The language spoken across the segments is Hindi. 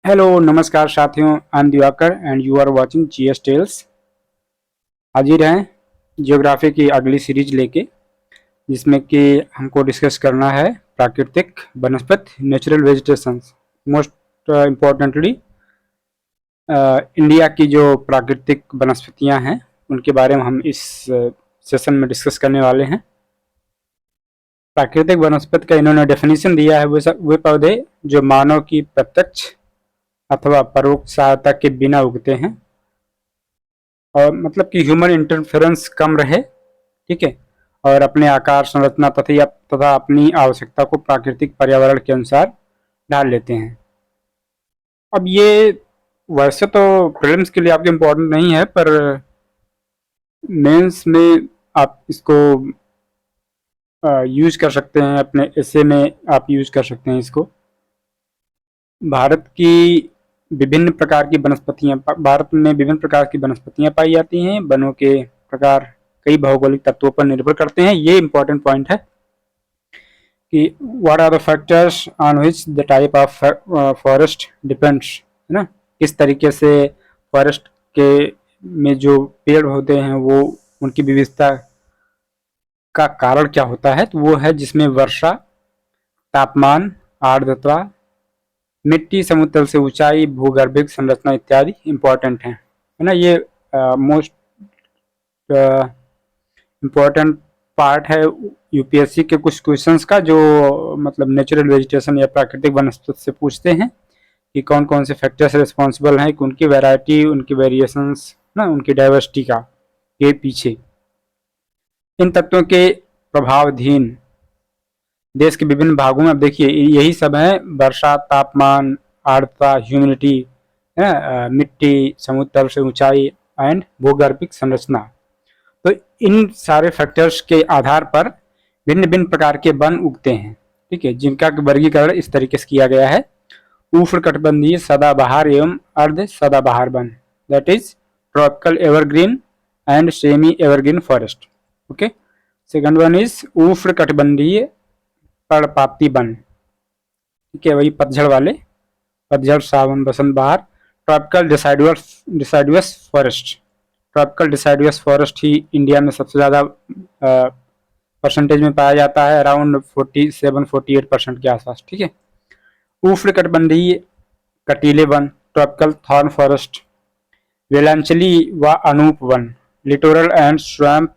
हेलो नमस्कार साथियों, I am Divakar and you are watching GS Tales. हाजिर हैं जियोग्राफी की अगली सीरीज लेके, जिसमें कि हमको डिस्कस करना है प्राकृतिक वनस्पति, natural vegetation. Most importantly India की जो प्राकृतिक वनस्पतियां हैं उनके बारे में हम इस सेशन में डिस्कस करने वाले हैं। प्राकृतिक वनस्पति का इन्होंने डेफिनेशन दिया है, वे पौधे जो मानव की प्रत्यक्ष अथवा परोक्ष सहायता के बिना उगते हैं, और मतलब कि ह्यूमन इंटरफेरेंस कम रहे, ठीक है, और अपने आकार, संरचना तथा अपनी आवश्यकता को प्राकृतिक पर्यावरण के अनुसार ढाल लेते हैं। अब ये वैसे तो प्रीलिम्स के लिए आपके इम्पोर्टेंट नहीं है, पर मेंस में आप इसको यूज कर सकते हैं, अपने एसे में आप यूज कर सकते हैं इसको। भारत में विभिन्न प्रकार की वनस्पतियां पाई जाती हैं। वनों के प्रकार कई भौगोलिक तत्वों पर निर्भर करते हैं। ये इंपॉर्टेंट पॉइंट है कि what are the factors on which the type of forest depends, है ना, किस तरीके से फॉरेस्ट के में जो पेड़ होते हैं वो उनकी विविधता का कारण क्या होता है। तो वो है जिसमें वर्षा, तापमान, आर्द्रता, मिट्टी, समुद्र तल से ऊंचाई, भूगर्भिक संरचना इत्यादि इम्पोर्टेंट है ना। ये मोस्ट इम्पोर्टेंट पार्ट है यूपीएससी के कुछ क्वेश्चंस का, जो मतलब नेचुरल वेजिटेशन या प्राकृतिक वनस्पति से पूछते हैं कि कौन कौन से फैक्टर्स रिस्पॉन्सिबल हैं, कि उनकी वैरायटी, उनकी वेरिएशंस ना, उनकी डाइवर्सिटी का के पीछे इन तत्वों के प्रभावाधीन देश के विभिन्न भागों में। अब देखिए यही सब है: वर्षा, तापमान, आर्द्रता, ह्यूमिडिटी, मिट्टी, समुद्र तल से ऊंचाई एंड भूगर्भिक संरचना। तो इन सारे फैक्टर्स के आधार पर भिन्न भिन्न प्रकार के वन उगते हैं, ठीक है, जिनका वर्गीकरण इस तरीके से किया गया है: उष्णकटिबंधीय सदाबहार एवं अर्ध सदाबहार one, that is tropical evergreen and semi evergreen forest. Okay, second one is उष्णकटिबंधीय पर्णपाती वन, ठीक है, वही पतझड़ वाले, पतझड़, सावन, बसंत, बहार। ट्रॉपिकल डिसाइडुअस फॉरेस्ट, ट्रॉपिकल डिसाइडुअस फॉरेस्ट ही इंडिया में सबसे ज़्यादा परसेंटेज में पाया जाता है, अराउंड 47-48% के आसपास, ठीक है। उष्णकटिबंधीय कटीले वन, ट्रॉपिकल थॉर्न फॉरेस्ट, वेलांचली व अनूप वन, लिटोरल एंड स्वैम्प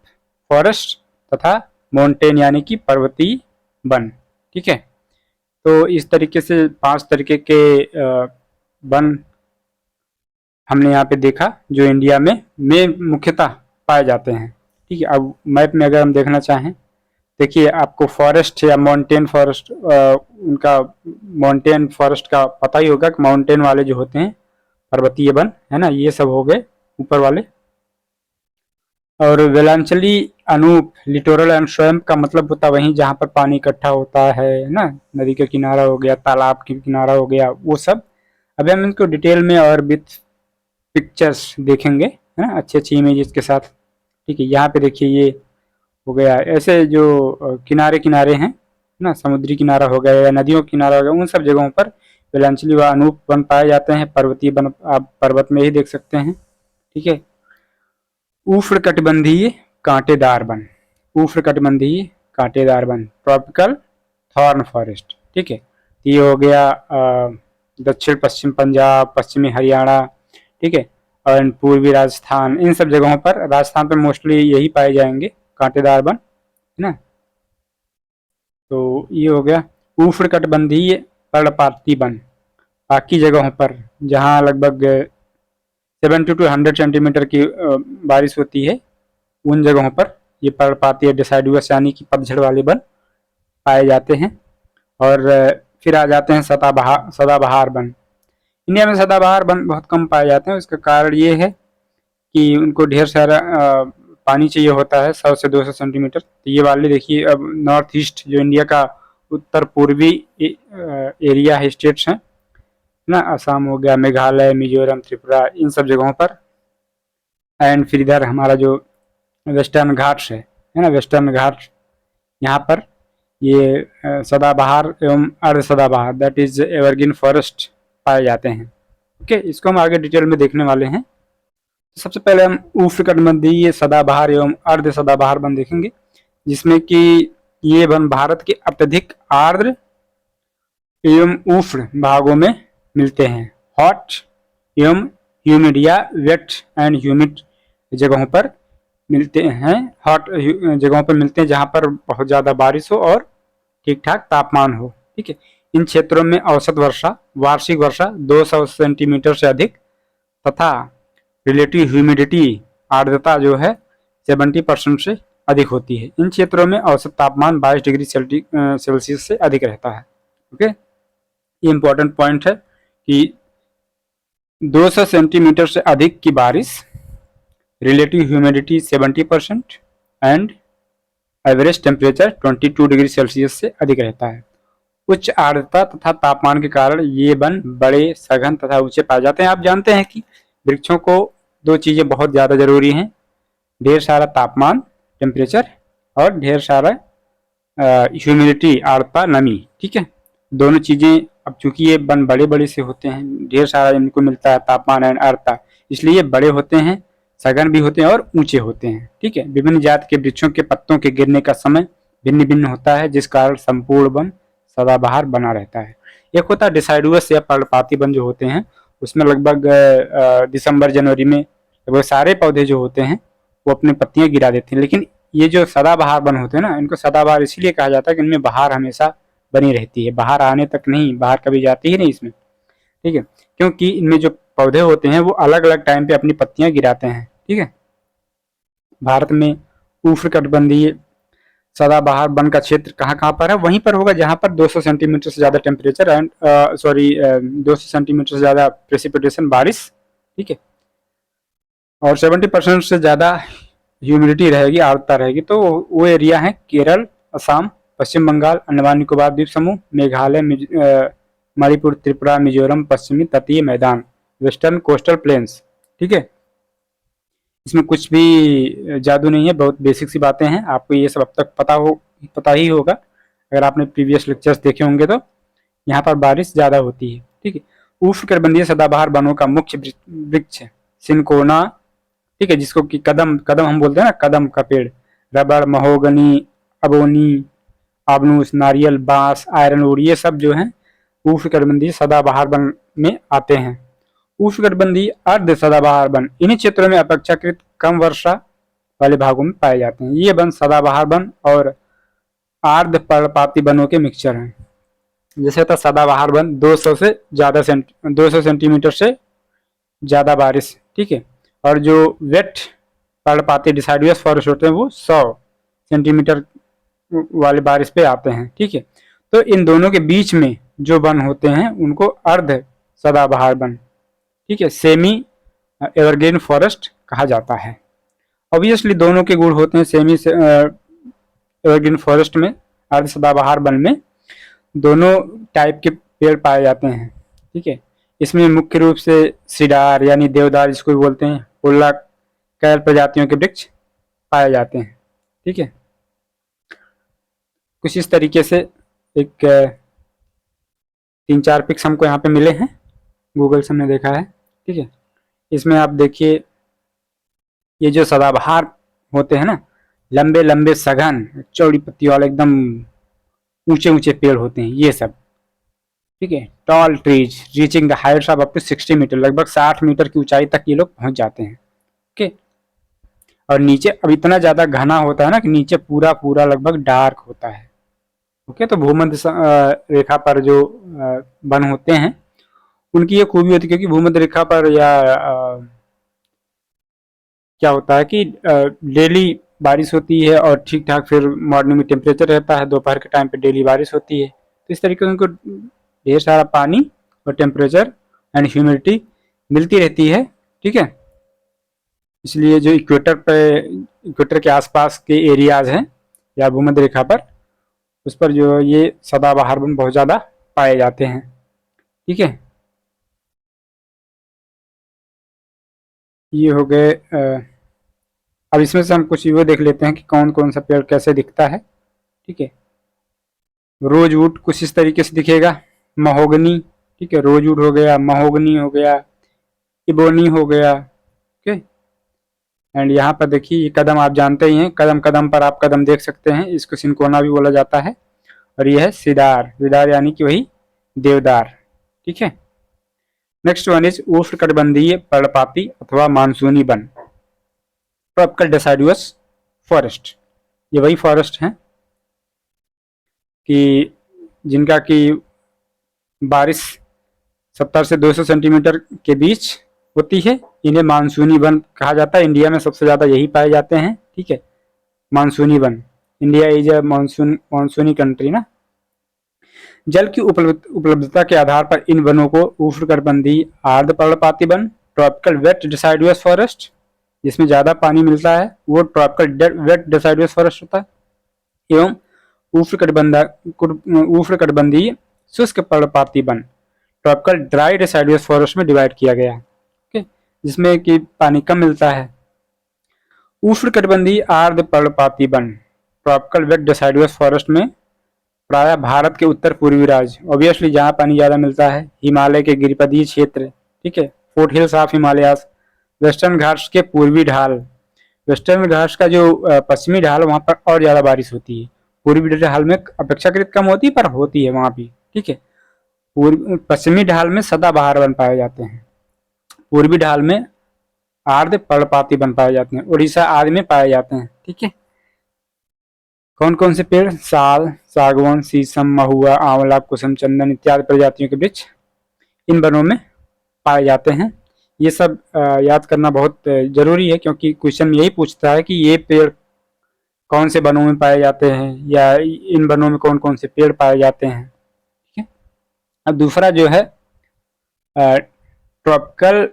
फॉरेस्ट, तथा माउंटेन यानी कि पर्वतीय वन, ठीक है। तो इस तरीके से 5 तरीके के वन हमने यहाँ पे देखा जो इंडिया में मुख्यतः पाए जाते हैं, ठीक है। अब मैप में अगर हम देखना चाहें, देखिए आपको फॉरेस्ट या माउंटेन फॉरेस्ट, उनका माउंटेन फॉरेस्ट का पता ही होगा कि माउंटेन वाले जो होते हैं पर्वतीय वन, है ना, ये सब हो गए ऊपर वाले। और वेलांचली, अनूप, लिटोरल एंड स्वयं का मतलब होता है वहीं जहाँ पर पानी इकट्ठा होता है ना, नदी का किनारा हो गया, तालाब की किनारा हो गया, वो सब। अभी हम इनको डिटेल में और विथ पिक्चर्स देखेंगे, है ना, अच्छी अच्छी इमेजेस के साथ, ठीक है। यहाँ पे देखिए ये हो गया, ऐसे जो किनारे किनारे हैं ना, समुद्री किनारा हो गया या नदियों का किनारा हो गया, उन सब जगहों पर वेलांचली व अनूप वन पाए जाते हैं। पर्वतीय वन आप पर्वत में ही देख सकते हैं, ठीक है। उष्णकटिबंधीय कांटेदार वन, उष्णकटिबंधीय कांटेदार वन, ट्रॉपिकल थॉर्न फॉरेस्ट, ठीक है। ये हो गया दक्षिण पश्चिम पंजाब, पश्चिमी हरियाणा, ठीक है, और पूर्वी राजस्थान, इन सब जगहों पर, राजस्थान पर मोस्टली यही पाए जाएंगे कांटेदार वन, है ना। तो ये हो गया उष्णकटिबंधीय पर्णपाती वन। बाकी जगहों पर जहाँ लगभग 70 to 100 सेंटीमीटर की बारिश होती है, उन जगहों पर ये पर्णपाती डिसाइडुअस यानी कि पतझड़ वाले वन पाए जाते हैं। और फिर आ जाते हैं सदाबहार वन। इंडिया में सदाबहार वन बहुत कम पाए जाते हैं। इसका कारण ये है कि उनको ढेर सारा पानी चाहिए होता है, 100 से 200 सेंटीमीटर। तो ये वाले देखिए, अब नॉर्थ ईस्ट जो इंडिया का उत्तर पूर्वी एरिया है, स्टेट्स हैं ना, असम हो गया, मेघालय, मिजोरम, त्रिपुरा, इन सब जगहों पर। एंड फिर इधर हमारा जो वेस्टर्न घाट्स है ना, वेस्टर्न घाट्स, यहाँ पर ये सदाबहार एवं अर्ध सदाबहार, दैट इज एवरग्रीन फॉरेस्ट पाए जाते हैं, ओके, इसको हम आगे डिटेल में देखने वाले हैं। सबसे पहले हम उष्णकटिबंधीय सदाबहार एवं अर्ध सदाबहार वन देखेंगे, जिसमें कि ये वन भारत के अत्यधिक आर्द्र एवं उष्ण भागों में मिलते हैं। हॉट एवं ह्यूमिड या वेट एंड ह्यूमिड जगहों पर मिलते हैं। हॉट जगहों पर मिलते हैं जहां पर बहुत ज़्यादा बारिश हो और ठीक ठाक तापमान हो। ठीक है, इन क्षेत्रों में औसत वर्षा, वार्षिक वर्षा 200 सेंटीमीटर से अधिक तथा रिलेटिव ह्यूमिडिटी, आर्द्रता जो है 70% से अधिक होती है। इन क्षेत्रों में औसत तापमान 22 डिग्री सेल्सियस से अधिक रहता है। ओके, ये इंपॉर्टेंट पॉइंट है कि 200 सेंटीमीटर से अधिक की बारिश, relative humidity 70% and average temperature 22 degree Celsius से अधिक रहता है। उच्च आर्द्रता तथा तापमान के कारण ये वन बड़े, सघन तथा ऊंचे पाए जाते हैं। आप जानते हैं कि वृक्षों को दो चीज़ें बहुत ज़्यादा जरूरी हैं, ढेर सारा तापमान, टेम्परेचर, और ढेर सारा ह्यूमिडिटी, आर्द्रता, नमी। ठीक है, दोनों चीज़ें, अब चूंकि ये वन बड़े बड़े से होते हैं, ढेर सारा इनको मिलता है तापमान एंड आर्द्रता, इसलिए ये बड़े होते हैं, सघन भी होते हैं और ऊंचे होते हैं। ठीक है, विभिन्न जात के वृक्षों के पत्तों के गिरने का समय भिन्न भिन्न होता है, जिस कारण संपूर्ण वन सदाबहार बना रहता है। एक होता है डिसाइडुअस या पर्णपाती वन जो होते हैं, उसमें लगभग दिसंबर जनवरी में लगभग सारे पौधे जो होते हैं वो अपनी पत्तियां गिरा देते हैं। लेकिन ये जो सदाबहार वन होते हैं ना, इनको सदाबहार इसलिए कहा जाता है कि इनमें बहार हमेशा बनी रहती है, बाहर आने तक नहीं, बाहर कभी जाती ही नहीं इसमें। ठीक है, क्योंकि इनमें जो पौधे होते हैं वो अलग अलग टाइम पे अपनी पत्तियां गिराते हैं। ठीक है, भारत में उष्णकटिबंधीय सदाबहार वन का क्षेत्र कहाँ कहाँ पर है? वहीं पर होगा जहाँ पर 200 सेंटीमीटर से ज़्यादा टेम्परेचर एंड 200 सेंटीमीटर से ज़्यादा प्रेसिपिटेशन, बारिश। ठीक है, और 70% से ज़्यादा ह्यूमिडिटी रहेगी, आर्द्रता रहेगी। तो वो एरिया है केरल, असम, पश्चिम बंगाल, अंडमान निकोबार द्वीप समूह, मेघालय, मणिपुर, त्रिपुरा, मिजोरम, पश्चिमी तटीय मैदान, वेस्टर्न कोस्टल प्लेन्स। ठीक है, इसमें कुछ भी जादू नहीं है, बहुत बेसिक सी बातें हैं, आपको ये सब अब तक पता ही होगा अगर आपने प्रीवियस लेक्चर्स देखे होंगे। तो यहाँ पर बारिश ज़्यादा होती है। ठीक है, उष्णकटिबंधीय सदाबहार वनों का मुख्य वृक्ष है सिनकोना। ठीक है, जिसको कि कदम हम बोलते हैं ना, कदम का पेड़, रबड़, महोगनी, अबोनी, आबनूस, नारियल, बांस, आयरन वुड, ये सब जो है उष्णकटिबंधीय सदाबहार वन में आते हैं। उष्णकटिबंधीय अर्ध सदाबहार वन इन्हीं क्षेत्रों में अपेक्षाकृत कम वर्षा वाले भागों में पाए जाते हैं। ये वन सदाबहार वन और आर्द्र पर्णपाती वनों के मिक्सचर हैं। जैसे होता सदाबहार वन 200 सेंटीमीटर से ज़्यादा बारिश। ठीक है, और जो वेट पर्णपाती डिसाइडुअस फॉरेस्ट होते हैं वो 100 सेंटीमीटर वाली बारिश पे आते हैं। ठीक है, तो इन दोनों के बीच में जो वन होते हैं उनको अर्ध सदाबहार वन, ठीक है, सेमी एवरग्रीन फॉरेस्ट कहा जाता है। ऑब्वियसली दोनों के गुण होते हैं। सेमी एवरग्रीन फॉरेस्ट में, अर्ध सदाबहार वन में दोनों टाइप के पेड़ पाए जाते हैं। ठीक है, इसमें मुख्य रूप से सिडार यानी देवदार जिसको भी बोलते हैं, उल्ला कैल प्रजातियों के वृक्ष पाए जाते हैं। ठीक है, कुछ इस तरीके से एक 3-4 पिक्स हमको यहाँ पे मिले हैं, गूगल से हमने देखा है। ठीक है, इसमें आप देखिए ये जो सदाबहार होते हैं ना, लंबे लंबे सघन चौड़ी पत्ती वाले एकदम ऊंचे ऊंचे पेड़ होते हैं ये सब। ठीक है, tall trees reaching the heights of up to 60 metre, लगभग 60 मीटर की ऊंचाई तक ये लोग पहुंच जाते हैं। ओके, और नीचे अब इतना ज़्यादा घना होता है ना कि नीचे पूरा पूरा लगभग डार्क होता है। ओके, तो भूमध्य रेखा पर जो वन होते हैं उनकी ये खूबी होती है, क्योंकि भूमध्य रेखा पर या क्या होता है कि डेली बारिश होती है और ठीक ठाक फिर मॉर्निंग में टेम्परेचर रहता है, दोपहर के टाइम पे डेली बारिश होती है। तो इस तरीके से उनको ढेर सारा पानी और टेम्परेचर एंड ह्यूमिडिटी मिलती रहती है। ठीक है, इसलिए जो इक्वेटर के आसपास के एरियाज हैं या भूमध्य रेखा पर, उस पर जो ये सदाबहार वन बहुत ज़्यादा पाए जाते हैं। ठीक है, ये हो गए। अब इसमें से हम कुछ वो देख लेते हैं कि कौन कौन सा पेड़ कैसे दिखता है। ठीक है, रोजवुड कुछ इस तरीके से दिखेगा, महोगनी। ठीक है, रोजवुड हो गया, महोगनी हो गया, इबोनी हो गया। ओके, एंड यहाँ पर देखिए ये कदम आप जानते ही हैं, कदम कदम पर आप कदम देख सकते हैं, इसको सिनकोना भी बोला जाता है। और ये है सिदार, सिदार यानी कि वही देवदार। ठीक है, नेक्स्ट वन इज उष्णकटिबंधीय पर्णपाती अथवा मानसूनी वन, ट्रॉपिकल डेसिडुअस फॉरेस्ट। ये वही फॉरेस्ट हैं कि जिनका कि बारिश 70 से 200 सेंटीमीटर के बीच होती है, इन्हें मानसूनी वन कहा जाता है। इंडिया में सबसे ज़्यादा यही पाए जाते हैं। ठीक है, मानसूनी वन, इंडिया इज अ मानसूनी कंट्री ना। जल की उपलब्धता के आधार पर इन वनों को उष्णकटिबंधीय आर्द्र पर्णपाती वन, ट्रॉपिकल वेट डिसाइडुअस फॉरेस्ट, जिसमें ज़्यादा पानी मिलता है वो ट्रॉपिकल वेट डिसाइडुअस फॉरेस्ट होता है, एवं उष्णकटिबंधीय शुष्क पर्णपाती one, tropical dry deciduous forest में डिवाइड किया गया है। ओके, जिसमें कि पानी कम मिलता है। उष्णकटिबंधीय आर्द्र पर्णपाती वन, ट्रॉपिकल वेट डिसाइडुअस फॉरेस्ट में प्रायः भारत के उत्तर पूर्वी राज्य, ऑब्वियसली जहाँ पानी ज़्यादा मिलता है, हिमालय के गिरिपदीय क्षेत्र, ठीक है, fort hills of Himalayas, western Ghats के पूर्वी ढाल, वेस्टर्न घाट्स का जो पश्चिमी ढाल वहाँ पर और ज़्यादा बारिश होती है। पूर्वी ढाल में अपेक्षाकृत कम होती है पर होती है वहाँ भी। ठीक है, पश्चिमी ढाल में सदाबहार वन पाए जाते हैं, पूर्वी ढाल में आर्द्र पर्णपाती वन पाए जाते हैं, उड़ीसा आदि में पाए जाते हैं। ठीक है, कौन कौन से पेड़? साल, सागवान, शीशम, महुआ, आंवला, कुसुम, चंदन इत्यादि प्रजातियों के वृक्ष इन वनों में पाए जाते हैं। ये सब याद करना बहुत जरूरी है, क्योंकि क्वेश्चन यही पूछता है कि ये पेड़ कौन से वनों में पाए जाते हैं या इन वनों में कौन कौन से पेड़ पाए जाते हैं। ठीक है, अब दूसरा जो है ट्रॉपिकल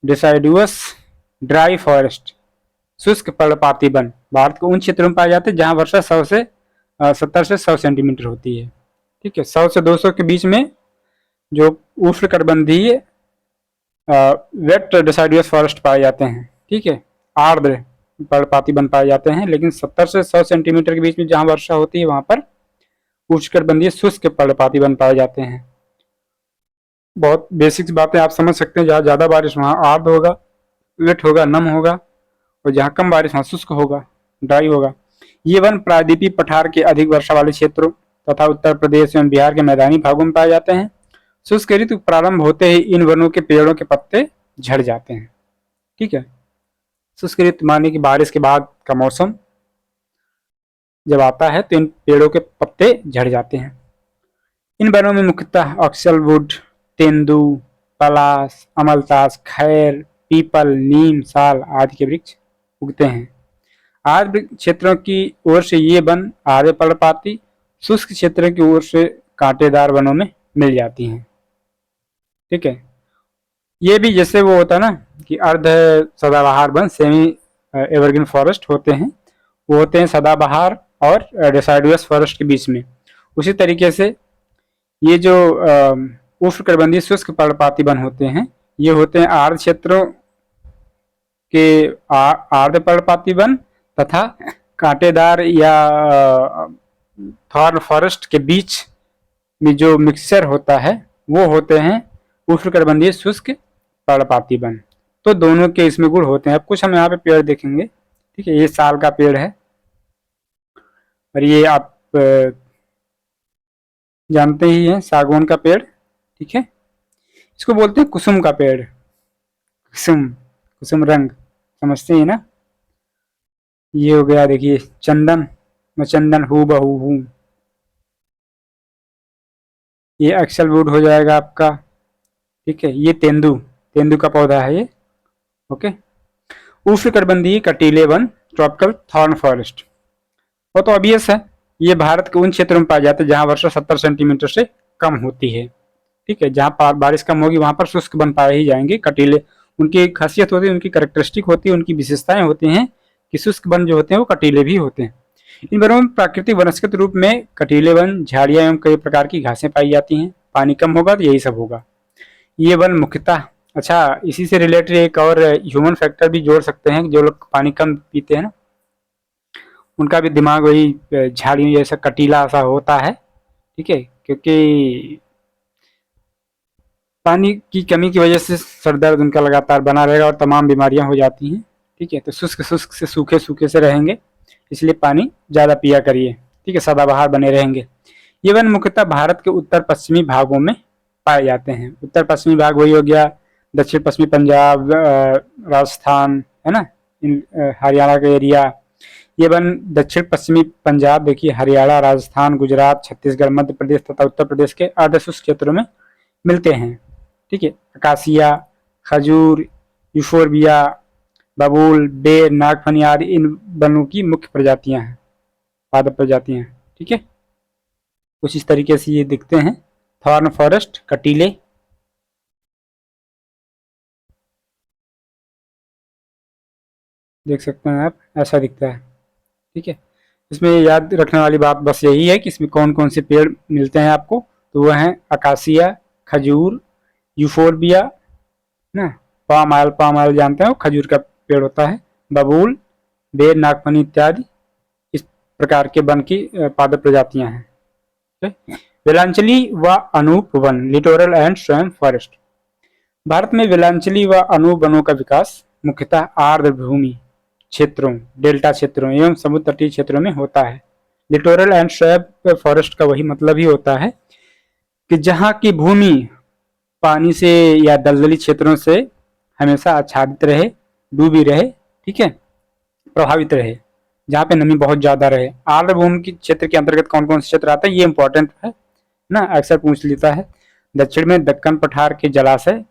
डिसाइडुअस ड्राई फॉरेस्ट, शुष्क पर्णपाती वन, भारत के उन क्षेत्रों में पाए जाते हैं जहां वर्षा 70 से 100 सेंटीमीटर होती है। ठीक है, 100 से 200 के बीच में जो उष्णकटिबंधीय वेट डिसाइडुअस फॉरेस्ट पाए जाते हैं। ठीक है, आर्द्र पर्णपाती वन पाए जाते हैं, लेकिन 70 से 100 सेंटीमीटर के बीच में जहां वर्षा होती है वहां पर उष्णकटिबंधीय शुष्क पर्णपाती वन पाए जाते हैं। बहुत बेसिक बातें आप समझ सकते हैं, जहाँ ज्यादा बारिश वहाँ आर्द्र होगा, वेट होगा, नम होगा, और जहाँ कम बारिश वहाँ शुष्क होगा, ड्राई होगा। ये वन प्रायद्वीपीय पठार के अधिक वर्षा वाले क्षेत्रों तथा उत्तर प्रदेश एवं बिहार के मैदानी भागों में पाए जाते हैं। शुष्क ऋतु प्रारंभ होते ही इन वनों के पेड़ों के पत्ते झड़ जाते हैं। ठीक है, शुष्क ऋतु माने कि बारिश के बाद का मौसम जब आता है तो इन पेड़ों के पत्ते झड़ जाते हैं। इन वनों में मुख्यतः ऑक्सलवुड, तेंदू, पलाश, अमलतास, खैर, पीपल, नीम, साल आदि के वृक्ष उगते हैं। आर्द्र क्षेत्रों की ओर से ये वन आर्द्र पर्णपाती, शुष्क क्षेत्रों की ओर से कांटेदार वनों में मिल जाती हैं। ठीक है, ये भी जैसे वो होता है ना कि अर्ध सदाबहार वन, सेमी एवरग्रीन फॉरेस्ट होते हैं, वो होते हैं सदाबहार और डिसाइडुअस फॉरेस्ट के बीच में। उसी तरीके से ये जो उष्णकटिबंधीय शुष्क पर्णपाती वन होते हैं, ये होते हैं आर्द्र क्षेत्रों के आर्द्र पर्णपाती वन तथा कांटेदार या थॉर्न फॉरेस्ट के बीच में जो मिक्सचर होता है वो होते हैं उष्णकटिबंधीय शुष्क पर्णपाती वन। तो दोनों के इसमें गुण होते हैं। अब कुछ हम यहाँ पे पेड़ देखेंगे। ठीक है, ये साल का पेड़ है और ये आप जानते ही हैं सागवान का पेड़। ठीक है, इसको बोलते हैं कुसुम का पेड़, कुसुम, कुसुम रंग समझते हैं ना। ये हो गया देखिए चंदन, मैं चंदन हूँ बहू हूँ, ये एक्सलवुड हो जाएगा आपका। ठीक है, ये तेंदू, तेंदू का पौधा है ये। ओके, उष्णकटिबंधीय कटीले वन, ट्रॉपिकल थॉर्न फॉरेस्ट, वो तो ऑब्वियस है, ये भारत के उन क्षेत्रों में पाए जाते हैं जहां वर्षा 70 सेंटीमीटर से कम होती है। ठीक है, जहां बारिश कम होगी वहां पर शुष्क वन पाए ही जाएंगे। कटीले, उनकी एक खासियत होती है, उनकी कैरेक्टरिस्टिक होती है, उनकी विशेषताएं होती हैं कि शुष्क वन जो होते हैं वो कटीले भी होते हैं। इन वनों में प्राकृतिक वनस्पति रूप में कटीले वन, झाड़ियां एवं कई प्रकार की घासें पाई जाती हैं। पानी कम होगा तो यही सब होगा। ये वन मुख्यतः, अच्छा इसी से रिलेटेड एक और ह्यूमन फैक्टर भी जोड़ सकते हैं, जो लोग पानी कम पीते हैं ना, उनका भी दिमाग वही झाड़ियों जैसा कटीला सा होता है। ठीक है, क्योंकि पानी की कमी की वजह से सर दर्द उनका लगातार बना रहेगा और तमाम बीमारियां हो जाती हैं। ठीक है, तो शुष्क से सूखे सूखे से रहेंगे, इसलिए पानी ज़्यादा पिया करिए। ठीक है, सदाबहार बने रहेंगे। ये वन मुख्यतः भारत के उत्तर पश्चिमी भागों में पाए जाते हैं। उत्तर पश्चिमी भाग वही हो गया दक्षिण पश्चिमी पंजाब, राजस्थान, है ना, हरियाणा का एरिया। ये वन दक्षिण पश्चिमी पंजाब, देखिए हरियाणा, राजस्थान, गुजरात, छत्तीसगढ़, मध्य प्रदेश तथा उत्तर प्रदेश के अर्धशुष्क क्षेत्रों में मिलते हैं। ठीक है, अकासिया, खजूर, यूफोरबिया, बबूल, बेर, नागफनी आदि इन वनों की मुख्य प्रजातियां हैं, पादप प्रजातियां हैं। ठीक है, कुछ इस तरीके से ये दिखते हैं। थॉर्न फॉरेस्ट, कटीले, देख सकते हैं आप, ऐसा दिखता है। ठीक है, इसमें याद रखने वाली बात बस यही है कि इसमें कौन कौन से पेड़ मिलते हैं आपको, तो वह हैं अकासिया, खजूर, यूफोरबिया ना, पाम ऑयल जानते हो, खजूर का पेड़ होता है, बबूल, बेर, नागफनी इत्यादि इस प्रकार के वन की पादप प्रजातियां हैं। वेलांचली व अनूप वन, लिटोरल एंड स्वयं फॉरेस्ट। भारत में वेलांचली व अनूप वनों का विकास मुख्यतः आर्द्र भूमि क्षेत्रों, डेल्टा क्षेत्रों एवं समुद्र तटीय क्षेत्रों में होता है। लिटोरल एंड स्वयं फॉरेस्ट का वही मतलब ही होता है कि जहाँ की भूमि पानी से या दलदली क्षेत्रों से हमेशा आच्छादित रहे, डूबी रहे, ठीक है, प्रभावित रहे, जहाँ पे नमी बहुत ज्यादा रहे। आर्द्र भूमि के क्षेत्र के अंतर्गत कौन कौन से क्षेत्र आता है, ये इंपॉर्टेंट है ना, अक्सर पूछ लेता है। दक्षिण में दक्कन पठार के जलाशय,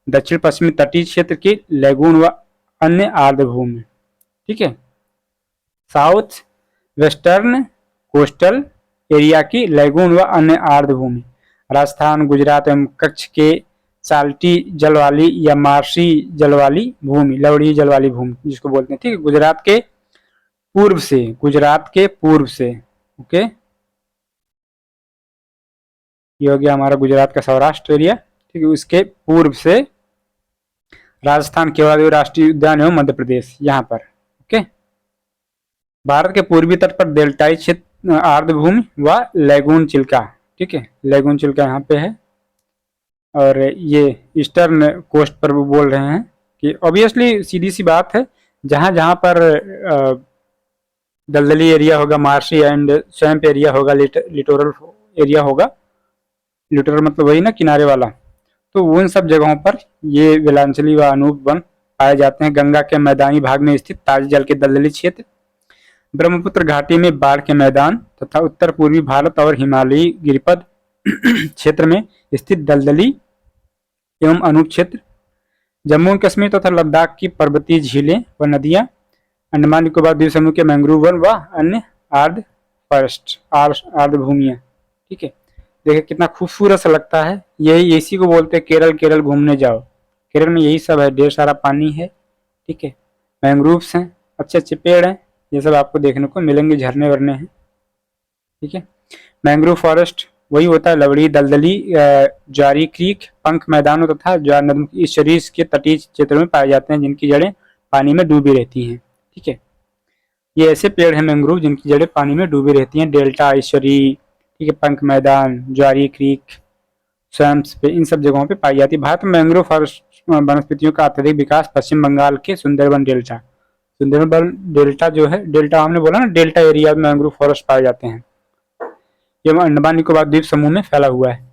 दक्षिण पश्चिमी तटीय क्षेत्र के लैगून व अन्य आर्द्र भूमि। ठीक है, साउथ वेस्टर्न कोस्टल एरिया की लैगून व अन्य आर्द्र भूमि। राजस्थान, गुजरात एवं कच्छ के साल्टी जल वाली या मार्शी जल वाली भूमि, लवणीय जल वाली भूमि जिसको बोलते हैं। ठीक है, गुजरात के पूर्व से, गुजरात के पूर्व से, ओके, ये हो गया हमारा गुजरात का सौराष्ट्र एरिया। ठीक है, उसके पूर्व से राजस्थान, केवड़िया राष्ट्रीय उद्यान एवं मध्य प्रदेश यहाँ पर। ओके, भारत के पूर्वी तट पर डेल्टाई क्षेत्र आर्द्र भूमि व लैगून चिल्का। ठीक है, लैगून चिल्का यहाँ पे है। और ये ईस्टर्न कोस्ट पर वो बोल रहे हैं कि ऑब्वियसली सीधी सी बात है, जहाँ जहाँ पर दलदली एरिया होगा, मार्शी एंड स्वैम्प एरिया होगा, लिटोरल एरिया होगा, लिटोरल मतलब वही ना, किनारे वाला, तो उन सब जगहों पर ये वेलांचली व अनूप वन पाए जाते हैं। गंगा के मैदानी भाग में स्थित ताजे जल के दलदली क्षेत्र, ब्रह्मपुत्र घाटी में बाढ़ के मैदान तथा उत्तर पूर्वी भारत और हिमालयी गिरिपद क्षेत्र में स्थित दलदली एवं अनूप क्षेत्र, जम्मू एवं कश्मीर तथा लद्दाख की पर्वतीय झीलें व नदियां, अंडमान निकोबार द्वीप समूह के मैंग्रोव वन व अन्य आर्द्र फॉरेस्ट, आर्द्र भूमियां। ठीक है, देखिए कितना खूबसूरत सा लगता है। यही इसी को बोलते हैं केरल, केरल घूमने जाओ। केरल में यही सब है, ढेर सारा पानी है। ठीक है, मैंग्रोव्स हैं, अच्छे अच्छे पेड़ हैं, ये सब आपको देखने को मिलेंगे, झरने वरने हैं। ठीक है, मैंग्रोव फॉरेस्ट वही होता है, लवड़ी, दलदली, ज्वारी क्रीक, पंख मैदानों तथा ज्वार नदी इस शरीर के तटीय क्षेत्रों में पाए जाते हैं, जिनकी जड़ें पानी में डूबी रहती हैं। ठीक है, ये ऐसे पेड़ हैं मैंग्रोव जिनकी जड़ें पानी में डूबी रहती हैं। डेल्टा, ईश्वरी, ठीक है, पंख मैदान, ज्वारी क्रीक, स्वैम्प्स पे, इन सब जगहों पे पाई जाती है। भारत में मैंग्रोव फॉरेस्ट वनस्पतियों का अत्यधिक विकास पश्चिम बंगाल के सुंदरबन डेल्टा, सुंदरबन डेल्टा जो है, डेल्टा हमने बोला ना, डेल्टा एरिया में मैंग्रोव फॉरेस्ट पाए जाते हैं। ये अंडमान निकोबार द्वीप समूह में फैला हुआ है।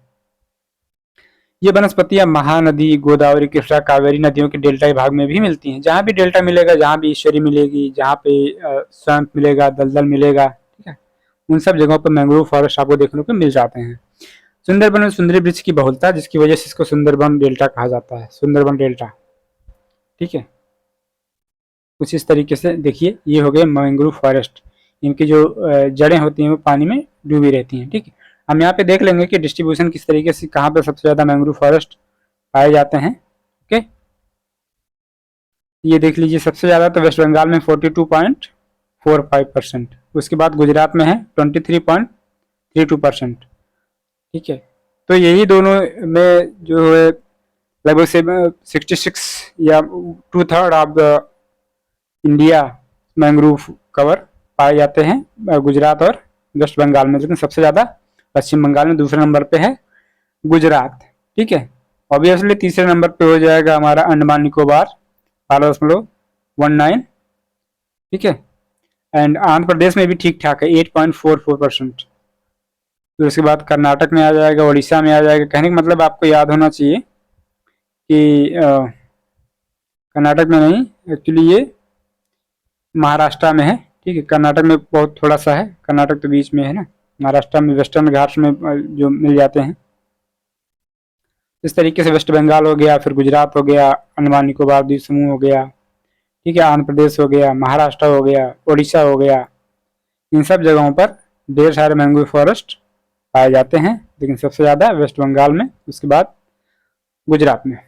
ये वनस्पतियां महानदी, गोदावरी, कृष्णा, कावेरी नदियों के डेल्टा भाग में भी मिलती हैं। जहां भी डेल्टा मिलेगा, जहां भी ईश्वरी मिलेगी, जहां पे स्वैम्प मिलेगा, दलदल मिलेगा, ठीक है, उन सब जगहों पर मैंग्रोव फॉरेस्ट आपको देखने को मिल जाते हैं। सुंदरबन में सुंदरी वृक्ष की बहुलता, जिसकी वजह से इसको सुंदरबन डेल्टा कहा जाता है, सुंदरबन डेल्टा। ठीक है, कुछ इस तरीके से देखिए, ये हो गए मैंग्रोव फॉरेस्ट, इनकी जो जड़ें होती हैं वो पानी में डूबी रहती हैं। ठीक है, हम यहाँ पे देख लेंगे कि डिस्ट्रीब्यूशन किस तरीके से, कहाँ पे सबसे ज्यादा मैंग्रोव फॉरेस्ट पाए जाते हैं। ओके, ये देख लीजिए, सबसे ज्यादा तो वेस्ट बंगाल में 42.45%, उसके बाद गुजरात में है 23.32%। ठीक है, तो यही दोनों में जो है लगभग 66 या 2/3 ऑफ इंडिया मैंग्रोव कवर पाए जाते हैं गुजरात और वेस्ट बंगाल में, लेकिन सबसे ज्यादा पश्चिम बंगाल में, दूसरे नंबर पे है गुजरात। ठीक है, ऑब्वियसली तीसरे नंबर पे हो जाएगा हमारा अंडमान निकोबार 12.19, ठीक है। एंड आंध्र प्रदेश में भी ठीक ठाक है 8.44%। फिर उसके बाद कर्नाटक में आ जाएगा, उड़ीसा में आ जाएगा। कहने का मतलब आपको याद होना चाहिए कि कर्नाटक में नहीं, एक्चुअली ये महाराष्ट्र में है, ठीक है। कर्नाटक में बहुत थोड़ा सा है, कर्नाटक तो बीच में है ना, महाराष्ट्र में वेस्टर्न घाट्स में जो मिल जाते हैं। इस तरीके से वेस्ट बंगाल हो गया, फिर गुजरात हो गया, अंडमान निकोबार द्वीप समूह हो गया, ठीक है, आंध्र प्रदेश हो गया, महाराष्ट्र हो गया, उड़ीसा हो गया। इन सब जगहों पर ढेर सारे मैंग्रोव फॉरेस्ट पाए जाते हैं, लेकिन सबसे ज़्यादा वेस्ट बंगाल में, उसके बाद गुजरात में।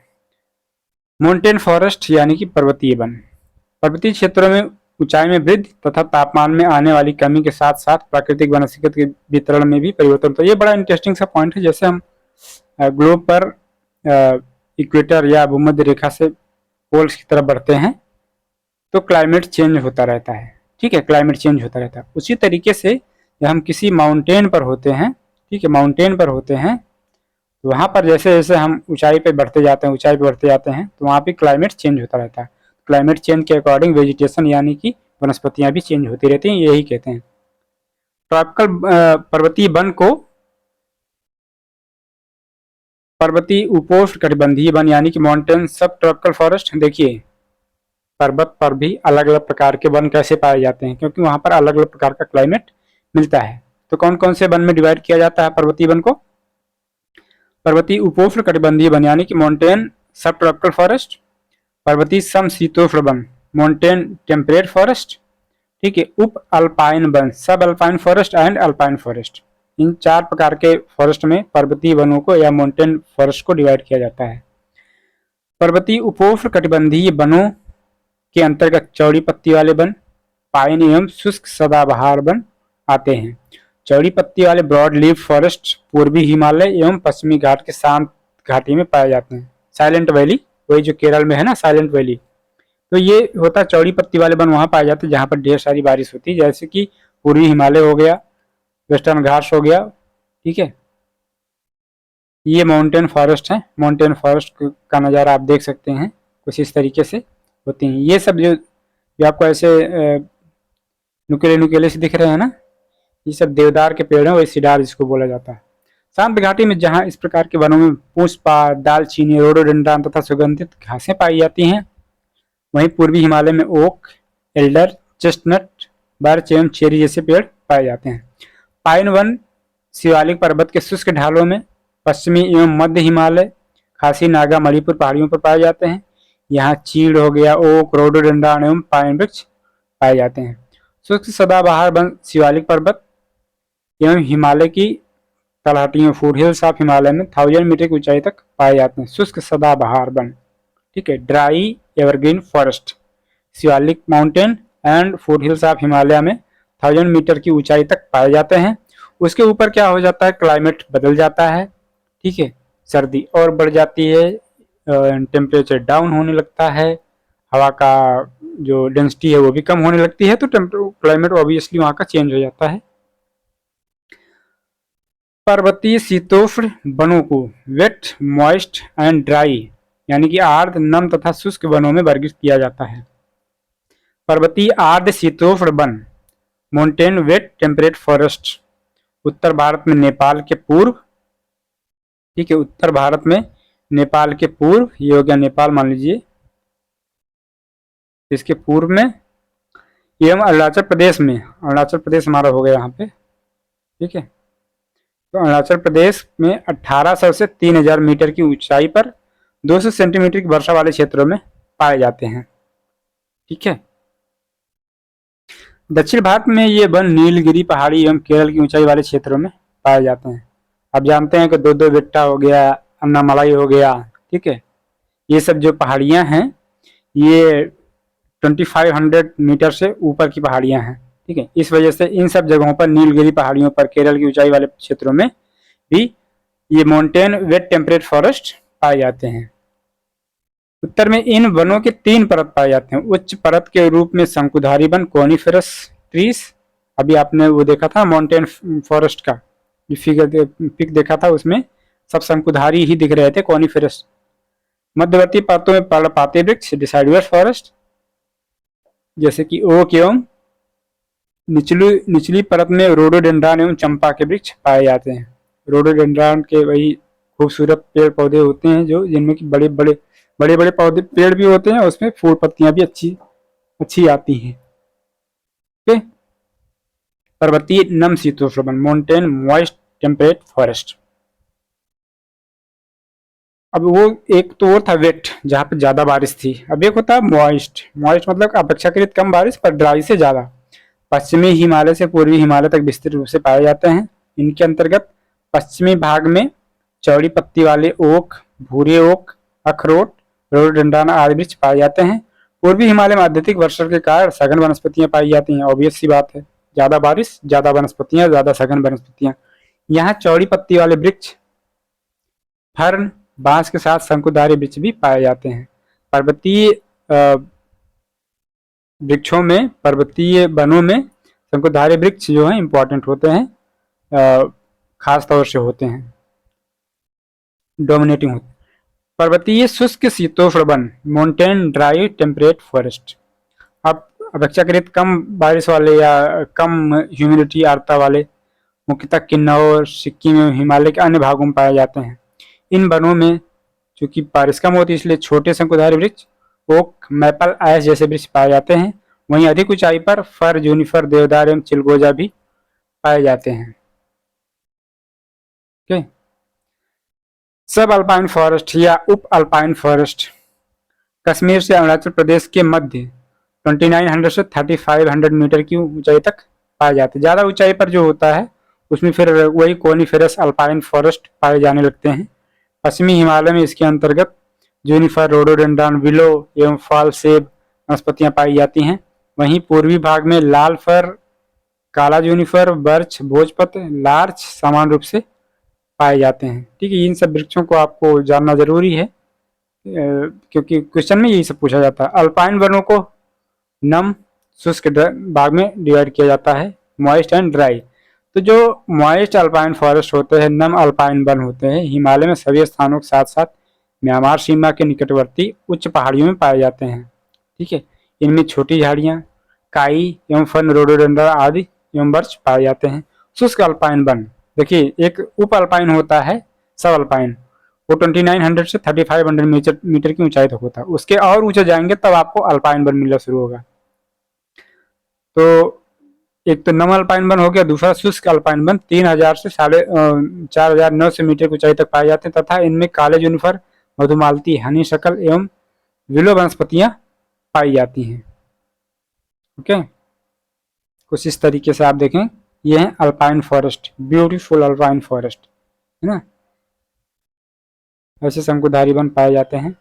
माउंटेन फॉरेस्ट यानी कि पर्वतीय वन। पर्वतीय क्षेत्रों में ऊंचाई में वृद्धि तथा तापमान में आने वाली कमी के साथ साथ प्राकृतिक वनस्पति के वितरण में भी परिवर्तन होता है। ये बड़ा इंटरेस्टिंग सा पॉइंट है। जैसे हम ग्लोब पर इक्वेटर या भूमध्य रेखा से पोल्स की तरफ बढ़ते हैं तो क्लाइमेट चेंज होता रहता है, ठीक है, क्लाइमेट चेंज होता रहता है। उसी तरीके से जब हम किसी माउंटेन पर होते हैं, ठीक है, माउंटेन पर होते हैं, तो वहाँ पर जैसे जैसे हम ऊंचाई पे बढ़ते जाते हैं, ऊंचाई पे बढ़ते जाते हैं, तो वहाँ पे क्लाइमेट चेंज होता रहता है। क्लाइमेट चेंज के अकॉर्डिंग वेजिटेशन यानी कि वनस्पतियाँ भी चेंज होती रहती हैं, यही कहते हैं। ट्रॉपिकल पर्वतीय वन को पर्वतीय उपोष्ण कटिबंधीय वन यानी कि माउंटेन सब ट्रॉपिकल फॉरेस्ट। देखिए पर्वत पर भी अलग अलग प्रकार के वन कैसे पाए जाते हैं, क्योंकि वहां पर अलग अलग प्रकार का क्लाइमेट मिलता है। तो कौन कौन से वन में डिवाइड किया जाता है पर्वतीय वन को? पर्वतीय उपोष्ण कटिबंधीय वन यानी कि माउंटेन सब ट्रॉपिकल फॉरेस्ट, पर्वतीय समशीतोष्ण वन माउंटेन टेम्परेट फॉरेस्ट, ठीक है, उप अल्पाइन वन sub alpine forest and alpine forest. इन चार प्रकार के फॉरेस्ट में पर्वतीय वनों को या माउंटेन फॉरेस्ट को डिवाइड किया जाता है। पर्वतीय उपोष्ण कटिबंधीय वनों के अंतर्गत चौड़ी पत्ती वाले वन, पाइन एवं शुष्क सदाबहार वन आते हैं। चौड़ी पत्ती वाले ब्रॉड लीफ फॉरेस्ट पूर्वी हिमालय एवं पश्चिमी घाट के शांत घाटी में पाए जाते हैं। साइलेंट वैली, वही जो केरल में है ना, साइलेंट वैली, तो ये होता है चौड़ी पत्ती वाले वन वहां पाए जाते हैं जहां पर ढेर सारी बारिश होती है, जैसे कि पूर्वी हिमालय हो गया, वेस्टर्न घाट्स हो गया, ठीक है। ये माउंटेन फॉरेस्ट है। माउंटेन फॉरेस्ट का नज़ारा आप देख सकते हैं, कुछ इस तरीके से होती हैं। ये सब जो आपको ऐसे नुकेले नुकेले से दिख रहे हैं ना, ये सब देवदार के पेड़ हैं, वही सिडार जिसको बोला जाता है। शांत घाटी में जहाँ इस प्रकार के वनों में पुष्पा, दालचीनी, रोडोडेंड्रॉन तथा सुगंधित घासें पाई जाती हैं, वहीं पूर्वी हिमालय में ओक, एल्डर, चेस्टनट, बर्च एवं चेरी जैसे पेड़ पाए जाते हैं। पाइन वन शिवालिक पर्वत के शुष्क ढालों में पश्चिमी एवं मध्य हिमालय, खासी, नागा, मणिपुर पहाड़ियों पर पाए जाते हैं। यहाँ चीड़ हो गया, ओक, रोडोडेंड्रॉन एवं पाइन वृक्ष पाए जाते हैं। शुष्क सदाबहार वन शिवालिक पर्वत एवं हिमालय की तलहटियों फूड हिल्स ऑफ हिमालय में 1000 मीटर की ऊंचाई तक पाए जाते हैं। शुष्क सदाबहार वन, ठीक है। Dry evergreen forest Shivalik mountain and food hills of Himalaya में 1000 मीटर की ऊंचाई तक पाए जाते हैं। उसके ऊपर क्या हो जाता है, क्लाइमेट बदल जाता है, ठीक है, सर्दी और बढ़ जाती है, टेम्परेचर डाउन होने लगता है, हवा का जो डेंसिटी है वो भी कम होने लगती है, तो क्लाइमेट ऑब्वियसली वहाँ का चेंज हो जाता है। पर्वतीय शीतोष्ण वनों को वेट, मॉइस्ट एंड ड्राई यानी कि आर्द्र, नम तथा शुष्क वनों में वर्गीकृत किया जाता है। पर्वतीय आर्द्र शीतोष्ण वन माउंटेन वेट टेम्परेट फॉरेस्ट उत्तर भारत में नेपाल के पूर्व, ठीक है, उत्तर भारत में नेपाल के पूर्व, ये हो गया नेपाल मान लीजिए, इसके पूर्व में, एवं अरुणाचल प्रदेश में, अरुणाचल प्रदेश हमारा हो गया यहाँ पे, ठीक है। तो अरुणाचल प्रदेश में 1800 से 3000 मीटर की ऊंचाई पर 200 सेंटीमीटर की वर्षा वाले क्षेत्रों में पाए जाते हैं, ठीक है। दक्षिण भारत में ये वन नीलगिरी पहाड़ी एवं केरल की ऊंचाई वाले क्षेत्रों में पाए जाते हैं। आप जानते हैं कि दो दो बेट्टा हो गया, अन्नामलाई हो गया, ठीक है, ये सब जो पहाड़ियां हैं ये 2500 मीटर से ऊपर की पहाड़ियां हैं, ठीक है। इस वजह से इन सब जगहों पर, नीलगिरी पहाड़ियों पर, केरल की ऊंचाई वाले क्षेत्रों में भी ये माउंटेन वेट टेम्परेट फॉरेस्ट पाए जाते हैं। उत्तर में इन वनों के 3 परत पाए जाते हैं। उच्च परत के रूप में शंकुधारी वन कोनिफेरस ट्रीज, अभी आपने वो देखा था माउंटेन फॉरेस्ट का जो पिक देखा था, उसमें सब शंकुधारी ही दिख रहे थे, कॉनिफेरस। मध्यवर्ती परतों में पर्णपाती वृक्ष डिसाइडुअस फॉरेस्ट, जैसे कि ओक एवं निचली परत में रोडोडेंड्रॉन एवं चंपा के वृक्ष पाए जाते हैं। रोडोडेंड्रॉन के वही खूबसूरत पेड़ पौधे होते हैं जो जिनमें की बड़े बड़े पौधे पेड़ भी होते हैं, उसमें फूल पत्तियां भी अच्छी आती हैं। ओके, पर्वतीय नम शीतोष्ण वन, माउंटेन मॉइस्ट टेम्परेट फॉरेस्ट। अब वो एक तो वो था वेट, जहाँ पे ज्यादा बारिश थी। अब एक होता है मॉइस्ट। मॉइस्ट मतलब अपेक्षाकृत कम बारिश पर ड्राई से ज्यादा। पश्चिमी हिमालय से पूर्वी हिमालय तक विस्तृत रूप से पाए जाते हैं। इनके अंतर्गत पश्चिमी भाग में चौड़ी पत्ती वाले ओक, भूरे ओक, अखरोट, रोडोडेंड्रॉन आदि वृक्ष पाए जाते हैं। पूर्वी हिमालय में अत्यधिक वर्षा के कारण सघन वनस्पतियां पाई जाती हैं। ऑब्वियस सी बात है, ज्यादा बारिश, ज्यादा वनस्पतियां, ज्यादा सघन वनस्पतियां। यहाँ चौड़ी पत्ती वाले वृक्ष, फर्न, बांस के साथ शंकुधारी वृक्ष भी पाए जाते हैं। पर्वतीय वृक्षों में, पर्वतीय वनों में शंकुधारी वृक्ष जो है इंपॉर्टेंट होते हैं, खास तौर से होते हैं, डोमिनेटिंग होते हैं। पर्वतीय शुष्क शीतोष्ण वन, माउंटेन ड्राई टेम्परेट फॉरेस्ट। अब अपेक्षाकृत कम बारिश वाले या कम ह्यूमिडिटी आर्द्रता वाले मुख्यतः किन्नौर, सिक्किम एवं हिमालय के अन्य भागों में पाए जाते हैं। इन वनों में चूंकि बारिश कम होती है इसलिए छोटे शंकुधारी वृक्ष, ओक, मैपल, आयस जैसे वृक्ष पाए जाते हैं। वहीं अधिक ऊंचाई पर फर, जूनिफर, देवदार एवं चिलगोजा भी पाए जाते हैं। ओके, सब अल्पाइन फॉरेस्ट या उप अल्पाइन फॉरेस्ट कश्मीर से अरुणाचल प्रदेश के मध्य 2900 से 3500 मीटर की ऊंचाई तक पाए जाते हैं। ज्यादा ऊंचाई पर जो होता है उसमें फिर वही कोनिफेरस अल्पाइन फॉरेस्ट पाए जाने लगते हैं। पश्चिमी हिमालय में इसके अंतर्गत जूनिफर, रोडोडेंड्रॉन, विलो एवं फॉल सेब वनस्पतियां पाई जाती हैं। वहीं पूर्वी भाग में लाल फर, काला जूनिफर, बर्च, भोजपत्र, लार्च समान रूप से पाए जाते हैं। ठीक है, इन सब वृक्षों को आपको जानना जरूरी है क्योंकि क्वेश्चन में यही सब पूछा जाता है। अल्पाइन वनों को नम, शुष्क भाग में डिवाइड किया जाता है, मॉइस्ट एंड ड्राई। तो जो मॉइस्ट अल्पाइन फॉरेस्ट होते हैं, नम अल्पाइन वन होते हैं, हिमालय में सभी स्थानों के साथ साथ म्यांमार सीमा के निकटवर्ती उच्च पहाड़ियों में पाए जाते हैं। ठीक है, इनमें छोटी झाड़ियां, काई एवं फन, रोडोडेंड्रॉन आदि एवं बर्च पाए जाते हैं। शुष्क अल्पाइन वन, देखिए एक उप अल्पाइन होता है, सब अल्पाइन, वो 2900 से 3500 मीटर की ऊंचाई तक होता है। उसके और ऊंचे जाएंगे तब आपको अल्पाइन वन मिलना शुरू होगा। तो एक तो नम अल्पाइन वन हो गया, दूसरा शुष्क अल्पाइन वन 3000 से 4900 मीटर की ऊंचाई तक पाए जाते हैं तथा इनमें काले जूनिफर, मधुमालती, हनीशक्ल एवं विलो वनस्पतियां पाई जाती हैं। ओके, कुछ इस तरीके से आप देखें, ये है alpine forest, beautiful alpine forest, है ना। ऐसे शंकुधारी वन पाए जाते हैं।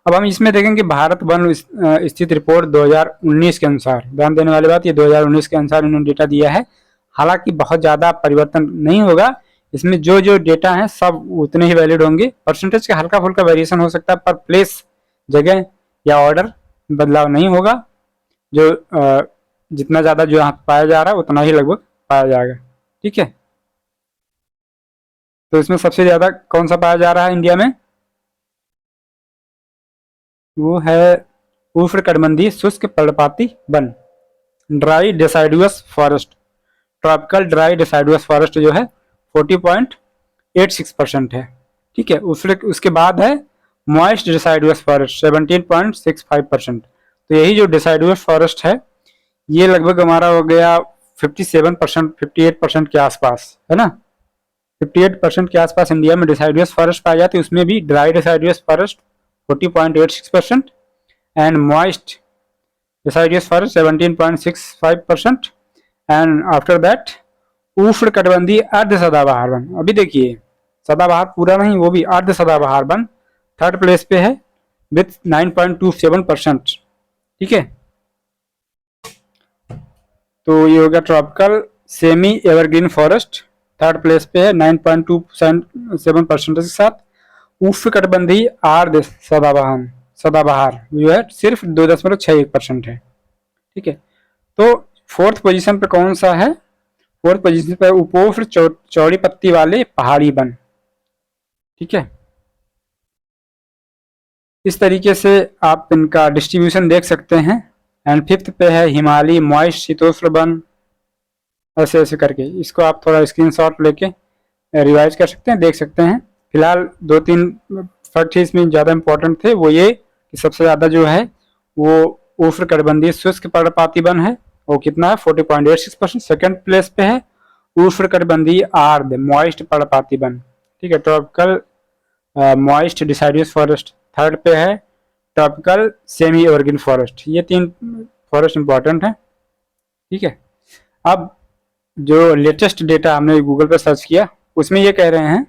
अब हम इसमें देखेंगे भारत वन स्थित रिपोर्ट 2019 के अनुसार, ध्यान देने वाली बात, ये 2019 के अनुसार इन्होंने डेटा दिया है। हालांकि बहुत ज्यादा परिवर्तन नहीं होगा इसमें, जो डेटा है सब उतने ही वैलिड होंगे। परसेंटेज का हल्का फुल्का वेरिएशन हो सकता है पर प्लेस, जगह या ऑर्डर बदलाव नहीं होगा। जो जितना ज्यादा जो यहाँ पाया जा रहा है उतना ही लगभग पाया जाएगा। ठीक है, तो इसमें सबसे ज्यादा कौन सा पाया जा रहा है इंडिया में, वो है उष्णकटिबंधीय शुष्क पर्णपाती वन, dry deciduous forest. Tropical dry deciduous forest जो है 40.86% है। ठीक है, उसके बाद है मॉइस्ट डिसाइडुअस फॉरेस्ट 17.65%। तो यही जो डिसाइडुअस फॉरेस्ट है ये लगभग हमारा हो गया 57%, 58% के आसपास, है ना। 58% के आसपास इंडिया में डिसाइडुअस फॉरेस्ट पाए जाते हैं। उसमें भी dry deciduous forest 40.86% and moist deciduous forest 17.65% and after that उष्णकटिबंधीय अर्ध सदाबहार वन। अभी देखिए सदाबहार पूरा नहीं, वो भी अर्ध सदाबहार वन थर्ड प्लेस पे है विथ 9.27%। ठीक है, तो ये हो गया tropical semi evergreen forest third place पे है 9.27% के साथ। उष्णकटिबंधीय आर्द्र सदाबहार जो है सिर्फ 2.61% है। ठीक है, तो फोर्थ पोजीशन पे कौन सा है, फोर्थ पोजीशन पे उपोष्ण चौड़ी पत्ती वाले पहाड़ी वन, ठीक है, इस तरीके से आप इनका डिस्ट्रीब्यूशन देख सकते हैं। एंड फिफ्थ पे है हिमालय मॉइस्ट शीतोष्ण वन, ऐसे ऐसे करके इसको आप थोड़ा स्क्रीनशॉट लेके रिवाइज कर सकते हैं, देख सकते हैं। फिलहाल 2-3 फैक्ट इसमें ज़्यादा इंपॉर्टेंट थे, वो ये कि सबसे ज़्यादा जो है वो उष्णकटिबंधीय शुष्क पर्णपाती वन है, वो कितना है 40.86%। सेकेंड प्लेस पे है उष्णकटिबंधीय आर्द्र मॉइस्ट पर्णपाती वन, ठीक है, ट्रॉपिकल मॉइस्ट डिसाइडियस फॉरेस्ट। थर्ड पे है ट्रॉपिकल सेमी एवरग्रीन फॉरेस्ट। ये 3 फॉरेस्ट इंपॉर्टेंट है, ठीक है। अब जो लेटेस्ट डेटा हमने गूगल पर सर्च किया उसमें ये कह रहे हैं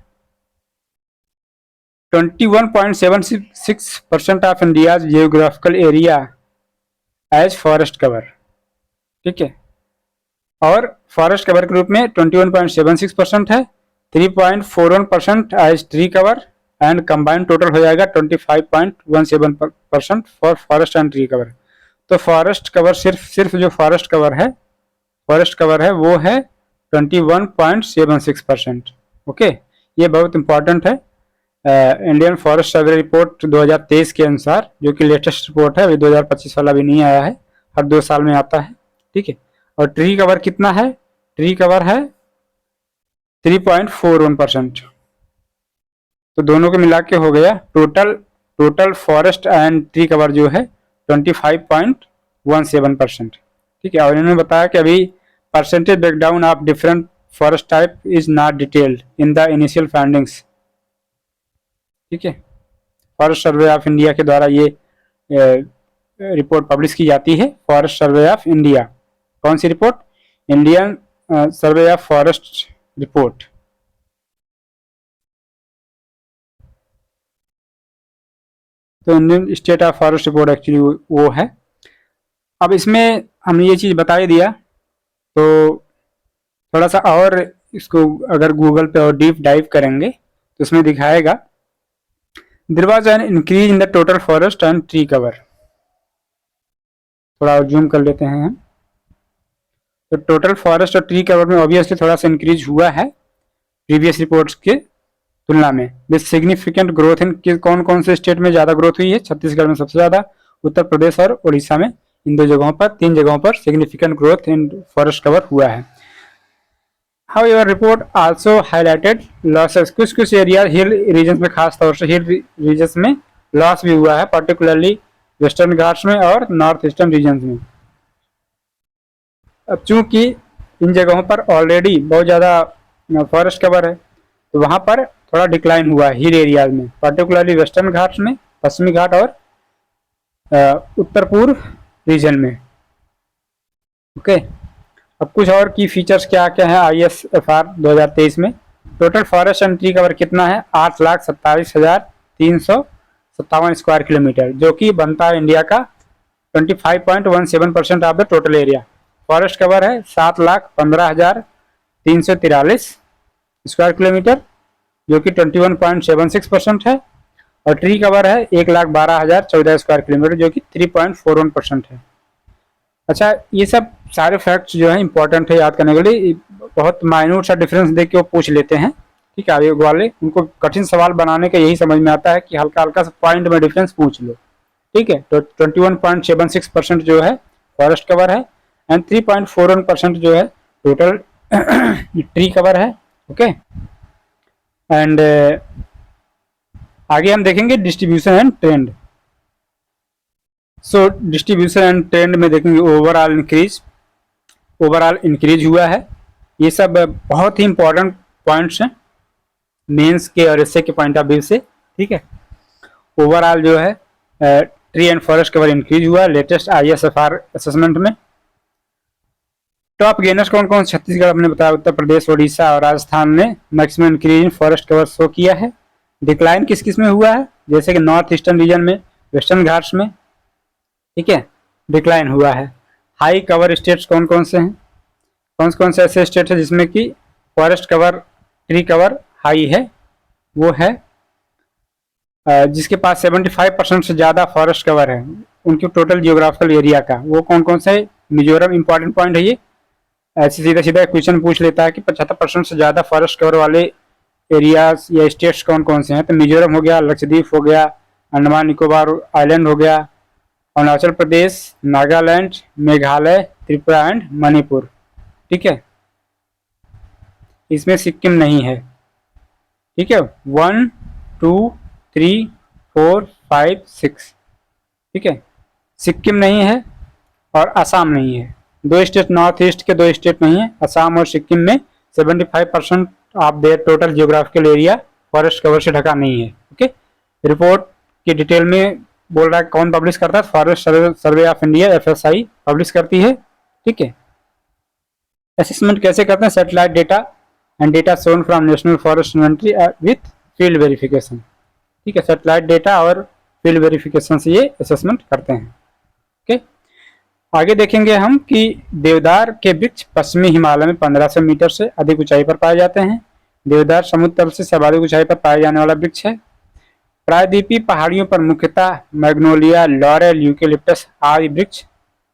21.76% of India geographical area as forest cover, ठीक है। और फॉरेस्ट कवर के रूप में 21.76% है, 3.41% as tree cover and combined total हो जाएगा 25.17% for forest and tree cover. तो फॉरेस्ट कवर सिर्फ जो फॉरेस्ट कवर है वो है 21.76%। ओके, ये बहुत इंपॉर्टेंट है। इंडियन फॉरेस्ट सर्वे रिपोर्ट 2023 के अनुसार, जो कि लेटेस्ट रिपोर्ट है, अभी 2025 वाला भी नहीं आया है, हर 2 साल में आता है, ठीक है। और ट्री कवर कितना है? ट्री कवर है 3.41%। तो दोनों को मिला के हो गया total forest and tree cover जो है 25.17%, ठीक है। और इन्होंने बताया कि अभी percentage breakdown of different forest type is not detailed in the initial findings, ठीक है। फॉरेस्ट सर्वे ऑफ इंडिया के द्वारा ये रिपोर्ट पब्लिश की जाती है, फॉरेस्ट सर्वे ऑफ इंडिया। कौन सी report? Indian survey of forest report. तो Indian state of forest report actually वो है। अब इसमें हमने ये चीज़ बता ही दिया, तो थोड़ा सा और इसको अगर गूगल पे और डीप डाइव करेंगे तो इसमें दिखाएगा there was an increase in the total forest and tree cover. थोड़ा और जूम कर लेते हैं हम। तो टोटल फॉरेस्ट और ट्री कवर में ऑब्वियसली थोड़ा सा इंक्रीज हुआ है प्रीवियस रिपोर्ट्स के तुलना में, विद सिग्निफिकेंट ग्रोथ इन कौन कौन से स्टेट में ज़्यादा ग्रोथ हुई है? छत्तीसगढ़ में सबसे ज़्यादा, उत्तर प्रदेश और उड़ीसा में, इन 2 जगहों पर, 3 जगहों पर significant growth in forest cover हुआ है। However, report also highlighted losses। कुछ एरिया हिल रीजन में, खास तौर से हिल रीजन में लॉस भी हुआ है, पर्टिकुलरली वेस्टर्न घाट्स में और नॉर्थ ईस्टर्न रीजन में। अब चूंकि इन जगहों पर ऑलरेडी बहुत ज़्यादा फॉरेस्ट कवर है, तो वहाँ पर थोड़ा डिक्लाइन हुआ है हिल एरियाज में, पर्टिकुलरली वेस्टर्न घाट्स में, पश्चिमी घाट और उत्तर पूर्व रीजन में। ओके, अब कुछ और की फीचर्स क्या क्या है ISFR 2023 में। Total forest and tree cover कितना है? 8,27,357 स्क्वायर किलोमीटर, जो कि बनता है इंडिया का 25.17% of the total area. Forest cover है 7,15,343 स्क्वायर किलोमीटर, जो कि 21.76% है। और ट्री कवर है 1,12,014 स्क्वायर किलोमीटर, जो कि 3.41% है। अच्छा, ये सब सारे फैक्ट्स जो है इंपॉर्टेंट है याद करने के लिए। बहुत माइन्यूट सा डिफरेंस देख के वो पूछ लेते हैं, ठीक है, आगे वाले उनको कठिन सवाल बनाने का यही समझ में आता है कि हल्का हल्का सा पॉइंट में डिफरेंस पूछ लो, ठीक है। तो 21.76% जो है फॉरेस्ट कवर है एंड 3.41% जो है टोटल ट्री कवर है। ओके, एंड आगे हम देखेंगे distribution and trend. So distribution and trend में देखेंगे ओवरऑल इंक्रीज हुआ है। ये सब बहुत ही इंपॉर्टेंट पॉइंट्स हैं मेंस के और एसए के पॉइंट ऑफ व्यू से, ठीक है। ओवरऑल जो है tree and forest cover increase हुआ लेटेस्ट ISFR असेसमेंट में। टॉप गेनर्स कौन कौन? छत्तीसगढ़ हमने बताया, उत्तर प्रदेश, उड़ीसा और राजस्थान ने maximum increase in forest cover show किया है। डिक्लाइन किस किस में हुआ है? जैसे कि नॉर्थ ईस्टर्न रीजन में, वेस्टर्न घाट्स में, ठीक है, डिक्लाइन हुआ है। हाई कवर स्टेट्स कौन कौन से हैं? कौन से ऐसे स्टेट है जिसमें कि forest cover, tree cover high है? वो है जिसके पास 75% से ज़्यादा फॉरेस्ट कवर है उनकी टोटल जियोग्राफिकल एरिया का। वो कौन कौन से? मिजोरम, इंपॉर्टेंट पॉइंट है ये। ऐसे सीधा सीधा क्वेश्चन पूछ लेता है कि 75% से ज़्यादा फॉरेस्ट कवर वाले एरियाज या स्टेट्स कौन कौन से हैं, तो मिजोरम हो गया, लक्षद्वीप हो गया, अंडमान निकोबार आइलैंड हो गया, अरुणाचल प्रदेश, नागालैंड, मेघालय, त्रिपुरा एंड मणिपुर। ठीक है, इसमें सिक्किम नहीं है। ठीक है, 1 2 3 4 5 6। ठीक है, सिक्किम नहीं है और असम नहीं है। दो स्टेट नॉर्थ ईस्ट के, दो स्टेट नहीं है, असम और सिक्किम में 75% of their total geographical area forest cover से ढका नहीं है। ओके, रिपोर्ट की डिटेल में बोल रहा है कौन पब्लिश करता है, forest survey of India FSI publish करती है। ठीक है, असेसमेंट कैसे करते हैं, satellite data and data shown from national forest inventory with field verification. ठीक है, सैटेलाइट डेटा और फील्ड वेरिफिकेशन से ये असेसमेंट करते हैं। ओके, आगे देखेंगे हम कि देवदार के वृक्ष पश्चिमी हिमालय में 1500 मीटर से अधिक ऊंचाई पर पाए जाते हैं। देवदार समुद्र तल से सर्वाधिक ऊंचाई पर पाए जाने वाला वृक्ष है। प्रायद्वीपीय पहाड़ियों पर मुख्यतः मैग्नोलिया, लॉरेल, यूकेलिप्टस आदि वृक्ष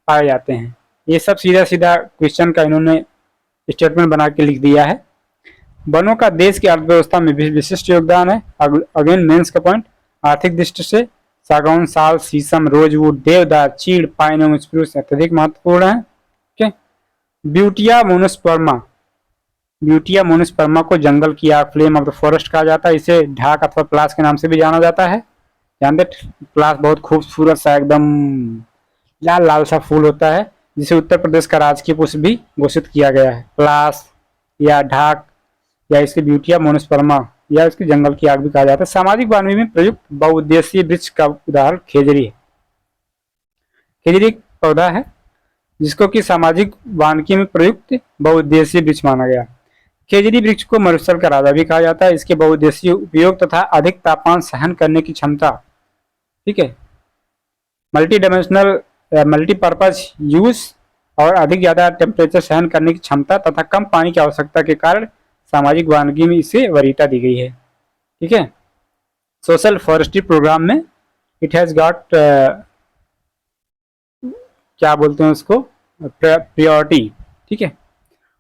पाए जाते हैं। ये सब सीधा सीधा क्वेश्चन का इन्होंने स्टेटमेंट बना के लिख दिया है। वनों का देश की अर्थव्यवस्था में भी विशिष्ट योगदान है। अगेन मेंस का पॉइंट, आर्थिक दृष्टि से सागौन, साल, शीशम, रोजवुड, देवदार, चीड़, पाइन एवं स्प्रूस अत्यधिक महत्वपूर्ण है। ठीक, ब्यूटिया मोनोस्पर्मा, ब्यूटिया मोनोस्पर्मा को जंगल की आग, फ्लेम ऑफ द फॉरेस्ट कहा जाता है। इसे ढाक अथवा प्लास के नाम से भी जाना जाता है। जानते, प्लास बहुत खूबसूरत सा एकदम लाल लाल सा फूल होता है, जिसे उत्तर प्रदेश का राजकीय पुष्प भी घोषित किया गया है। प्लास या ढाक या इसकी ब्यूटिया मोनोस्पर्मा या इसकी जंगल की आग भी कहा जाता है। सामाजिक वानिकी में प्रयुक्त बहुउद्देशीय वृक्ष का उदाहरण खेजड़ी है। खेजड़ी एक पौधा है जिसको कि सामाजिक वानिकी में प्रयुक्त बहुउद्देशीय वृक्ष माना गया। खेजड़ी वृक्ष को मरुस्थल का राजा भी कहा जाता है। इसके बहुउद्देशीय उपयोग तथा अधिक तापमान सहन करने की क्षमता, ठीक है, मल्टी डायमेंशनल मल्टीपर्पज यूज और अधिक ज्यादा टेम्परेचर सहन करने की क्षमता तथा कम पानी की आवश्यकता के कारण सामाजिक वानिकी में इसे वरीयता दी गई है। ठीक है, सोशल फॉरेस्ट्री प्रोग्राम में इट हैज गॉट क्या बोलते हैं उसको, प्रायोरिटी। ठीक है,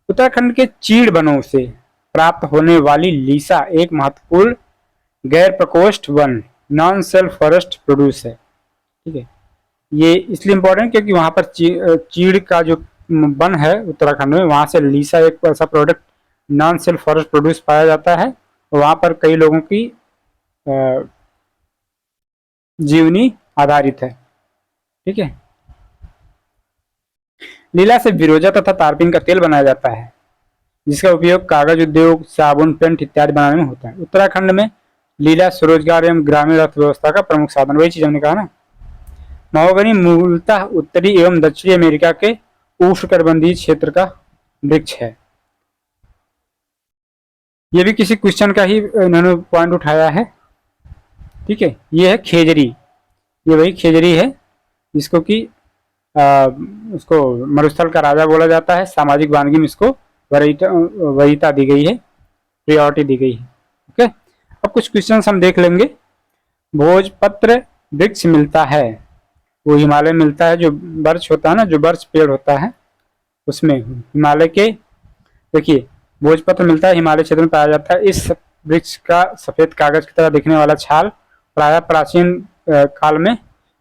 उत्तराखंड के चीड़ वनों से प्राप्त होने वाली लीसा एक महत्वपूर्ण गैर प्रकोष्ठ one non self forest produce है। ठीक है, ये इसलिए इम्पोर्टेंट क्योंकि वहां पर चीड़ का जो वन है उत्तराखंड में, वहां से लीसा एक ऐसा product non self forest produce पाया जाता है। वहां पर कई लोगों की जीवनी आधारित है। ठीक है, लीला से विरोजा तथा तारपीन का तेल बनाया जाता है, जिसका उपयोग कागज उद्योग, साबुन, पेंट इत्यादि बनाने में होता है। उत्तराखंड में लीला स्वरोजगार एवं ग्रामीण अर्थव्यवस्था का प्रमुख साधन, वही चीज हमने कहा ना। महोगनी मूलतः उत्तरी एवं दक्षिणी अमेरिका के उष्णकटिबंधीय क्षेत्र का वृक्ष है। ये भी किसी क्वेश्चन का ही इन्होंने पॉइंट उठाया है। ठीक है, ये है खेजड़ी, ये वही खेजड़ी है जिसको कि उसको मरुस्थल का राजा बोला जाता है। सामाजिक वानिकी में इसको वरीयता दी गई है, प्रायोरिटी दी गई है। ओके, अब कुछ क्वेश्चन हम देख लेंगे। भोजपत्र वृक्ष मिलता है, वो हिमालय मिलता है, जो बर्च होता है ना, जो बर्च पेड़ होता है उसमें हिमालय के, देखिए भोजपत्र मिलता है, हिमालय क्षेत्र में पाया जाता है। इस वृक्ष का सफेद कागज की तरह दिखने वाला छाल प्रायः प्राचीन काल में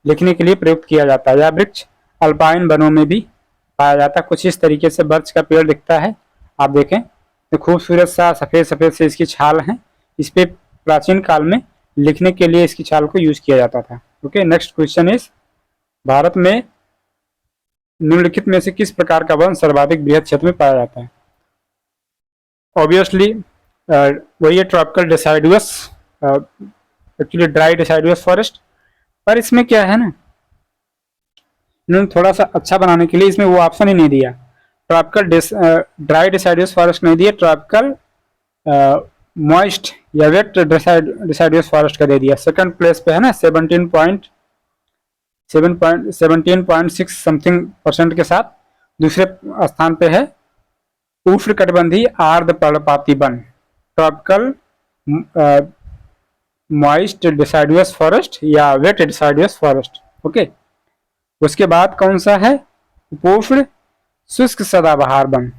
लिखने के लिए प्रयुक्त किया जाता है। यह वृक्ष अल्पाइन वनों में भी पाया जाता है। कुछ इस तरीके से बर्च का पेड़ दिखता है, आप देखें तो खूबसूरत सा सफेद सफेद से इसकी छाल है। इस पे प्राचीन काल में लिखने के लिए इसकी छाल को यूज किया जाता था। Okay, next question is, Bharat में निम्नलिखित में से किस प्रकार का वन सर्वाधिक बृहद क्षेत्र में पाया जाता है? ऑब्वियसली वही है tropical डिसाइडुअस, actually dry deciduous forest. पर इसमें क्या है ना, इन्होंने थोड़ा सा अच्छा बनाने के लिए इसमें वो ऑप्शन ही नहीं दिया, ट्रॉपिकल ड्राई डिसाइडुअस फॉरेस्ट नहीं दिया, ट्रॉपिकल मॉइस्ट या वेट डिसाइडुअस फॉरेस्ट का दे दिया। सेकंड प्लेस पे है ना 17.6 समथिंग % के साथ। दूसरे स्थान पे है उष्णकटिबंधीय आर्द्र पर्णपाती वन, ट्रॉपिकल मॉइस्ट डिसाइडुअस फॉरेस्ट या वेट डिसाइडुअस फॉरेस्ट। ओके, उसके बाद कौन सा है, उपोष्ण शुष्क सदाबहार वन।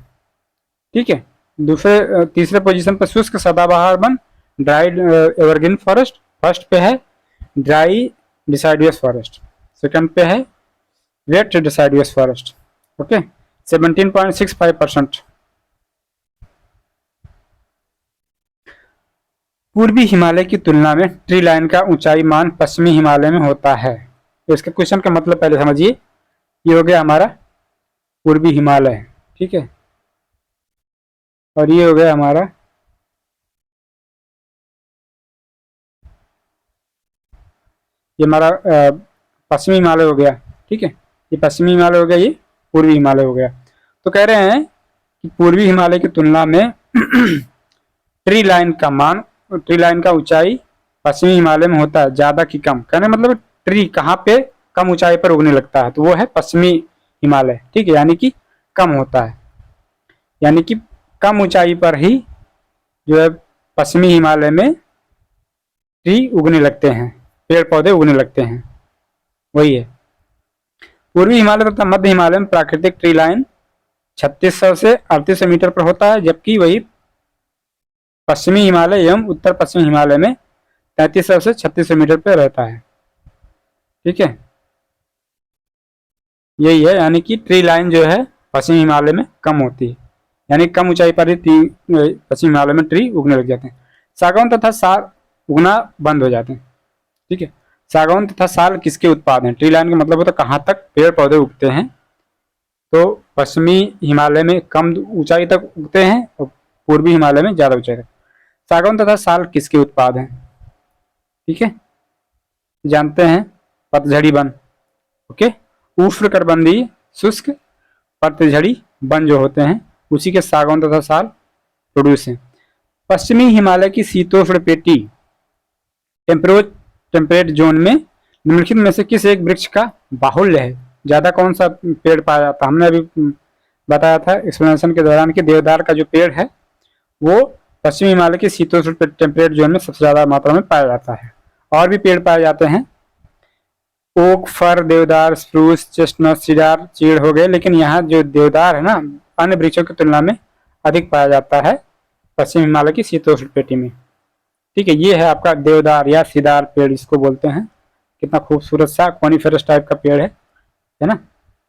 ठीक है, तीसरे पोजीशन पर शुष्क सदाबहार one, dry evergreen forest. First पे है ड्राई डिसाइडुअस फॉरेस्ट, सेकंड पे है वेट डिसाइडुअस फॉरेस्ट। ओके, 17.65%। पूर्वी हिमालय की तुलना में ट्री लाइन का ऊंचाई मान पश्चिमी हिमालय में होता है। तो इसके क्वेश्चन का मतलब पहले समझिए। ये हो गया हमारा पूर्वी हिमालय, ठीक है, और ये हो गया हमारा ये हमारा पश्चिमी हिमालय हो गया, ठीक है। ये पश्चिमी हिमालय हो गया, ये पूर्वी हिमालय हो गया। तो कह रहे हैं कि पूर्वी हिमालय की तुलना में ट्री लाइन का ऊंचाई पश्चिमी हिमालय में होता है ज्यादा की कम। कहने मतलब ट्री कहाँ पे कम ऊंचाई पर उगने लगता है, तो वो है पश्चिमी हिमालय, ठीक है, यानी कि कम होता है, यानी कि कम ऊंचाई पर ही जो है पश्चिमी हिमालय में ट्री उगने लगते हैं, पेड़ पौधे उगने लगते हैं, वही है। पूर्वी हिमालय तथा मध्य हिमालय में प्राकृतिक ट्री लाइन 3600 से 3800 मीटर पर होता है, जबकि वही पश्चिमी हिमालय एवं उत्तर पश्चिमी हिमालय में 3300 से 3600 मीटर पर रहता है, ठीक है। यही है, यानी कि ट्री लाइन जो है पश्चिमी हिमालय में कम होती है, यानी कम ऊंचाई पर ही पश्चिमी हिमालय में ट्री उगने लग जाते हैं। सागौन तथा साल उगना बंद हो जाते हैं, ठीक है। सागौन तथा साल किसके उत्पाद हैं? ट्री लाइन का मतलब होता है कहाँ तक पेड़ पौधे उगते हैं, तो पश्चिमी हिमालय में कम ऊंचाई तक उगते हैं और पूर्वी हिमालय में ज्यादा ऊंचाई तक। सागौन तथा साल किसके उत्पाद हैं? ठीक है, जानते हैं, पतझड़ी वन। ओके, उष्णकटिबंधीय शुष्क पतझड़ी वन जो होते हैं उसी के सागौन तथा साल प्रोड्यूस हैं। पश्चिमी हिमालय की शीतोष्ण पेटी टेम्परेट जोन में निम्नलिखित में से किस एक वृक्ष का बाहुल्य है? ज्यादा कौन सा पेड़ पाया जाता है? हमने अभी बताया था एक्सप्लेनेशन के दौरान कि देवदार का जो पेड़ है वो पश्चिमी हिमालय के शीतोष्ण टेम्परेट जोन में सबसे ज्यादा मात्रा में पाया जाता है। और भी पेड़ पाए जाते हैं, ओक, फर, देवदार, स्प्रूस, चेस्टनट, सीडार, चीड़ हो गए, लेकिन यहाँ जो देवदार है ना अन्य वृक्षों की तुलना में अधिक पाया जाता है पश्चिम हिमालय की शीतोष्ण पेटी में। ठीक है, ये है आपका देवदार या सीदार पेड़ इसको बोलते हैं। कितना खूबसूरत सा कॉनिफेरस टाइप का पेड़ है ना,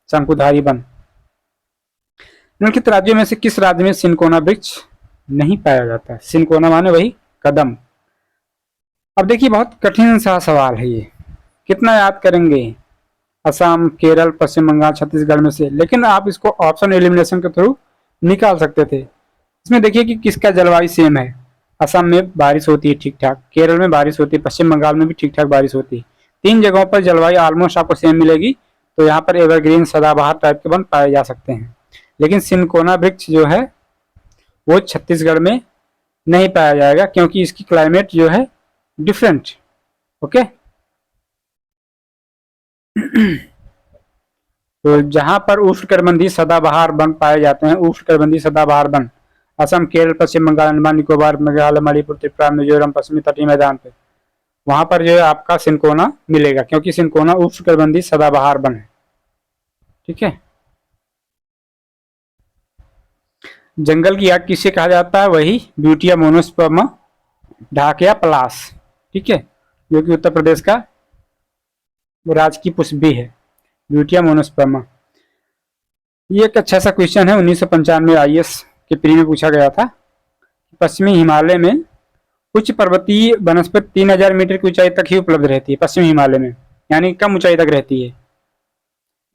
शंकुधारी वन। निम्नलिखित राज्यों में से किस राज्य में सिनकोना वृक्ष नहीं पाया जाता है? सिनकोना माने वही कदम। अब देखिए बहुत कठिन सा सवाल है ये, कितना याद करेंगे? असम, केरल, पश्चिम बंगाल, छत्तीसगढ़ में से, लेकिन आप इसको ऑप्शन एलिमिनेशन के थ्रू निकाल सकते थे। इसमें देखिए कि किसका जलवायु सेम है। असम में बारिश होती है ठीक ठाक, केरल में बारिश होती है, पश्चिम बंगाल में भी ठीक ठाक बारिश होती है। तीन जगहों पर जलवायु ऑलमोस्ट आपको सेम मिलेगी, तो यहाँ पर एवरग्रीन सदाबहार टाइप के वन पाए जा सकते हैं। लेकिन सिनकोना वृक्ष जो है वो छत्तीसगढ़ में नहीं पाया जाएगा क्योंकि इसकी क्लाइमेट जो है डिफरेंट। ओके, तो जहां पर उष्णकटिबंधीय सदाबहार वन पाए जाते हैं, उष्णकटिबंधीय सदाबहार वन असम, केरल, पश्चिम बंगाल, अंडमान निकोबार, मेघालय, मणिपुर, त्रिपुरा, मिजोरम, पश्चिमी तटीय मैदान पे, वहां पर जो है आपका सिनकोना मिलेगा क्योंकि सिनकोना उष्णकटिबंधीय सदाबहार वन है। ठीक है, जंगल की आग किसे कहा जाता है? वही ब्यूटिया मोनोस्पर्मा ढाकिया पलास, ठीक है, जो कि उत्तर प्रदेश का राजकीय पुष्प भी है, ब्यूटिया मोनोस्पर्मा। ये एक अच्छा सा क्वेश्चन है, 1995 आईएएस के प्री में पूछा गया था। पश्चिमी हिमालय में उच्च पर्वतीय वनस्पति 3000 मीटर की ऊंचाई तक ही उपलब्ध रहती है पश्चिमी हिमालय में, यानी कम ऊंचाई तक रहती है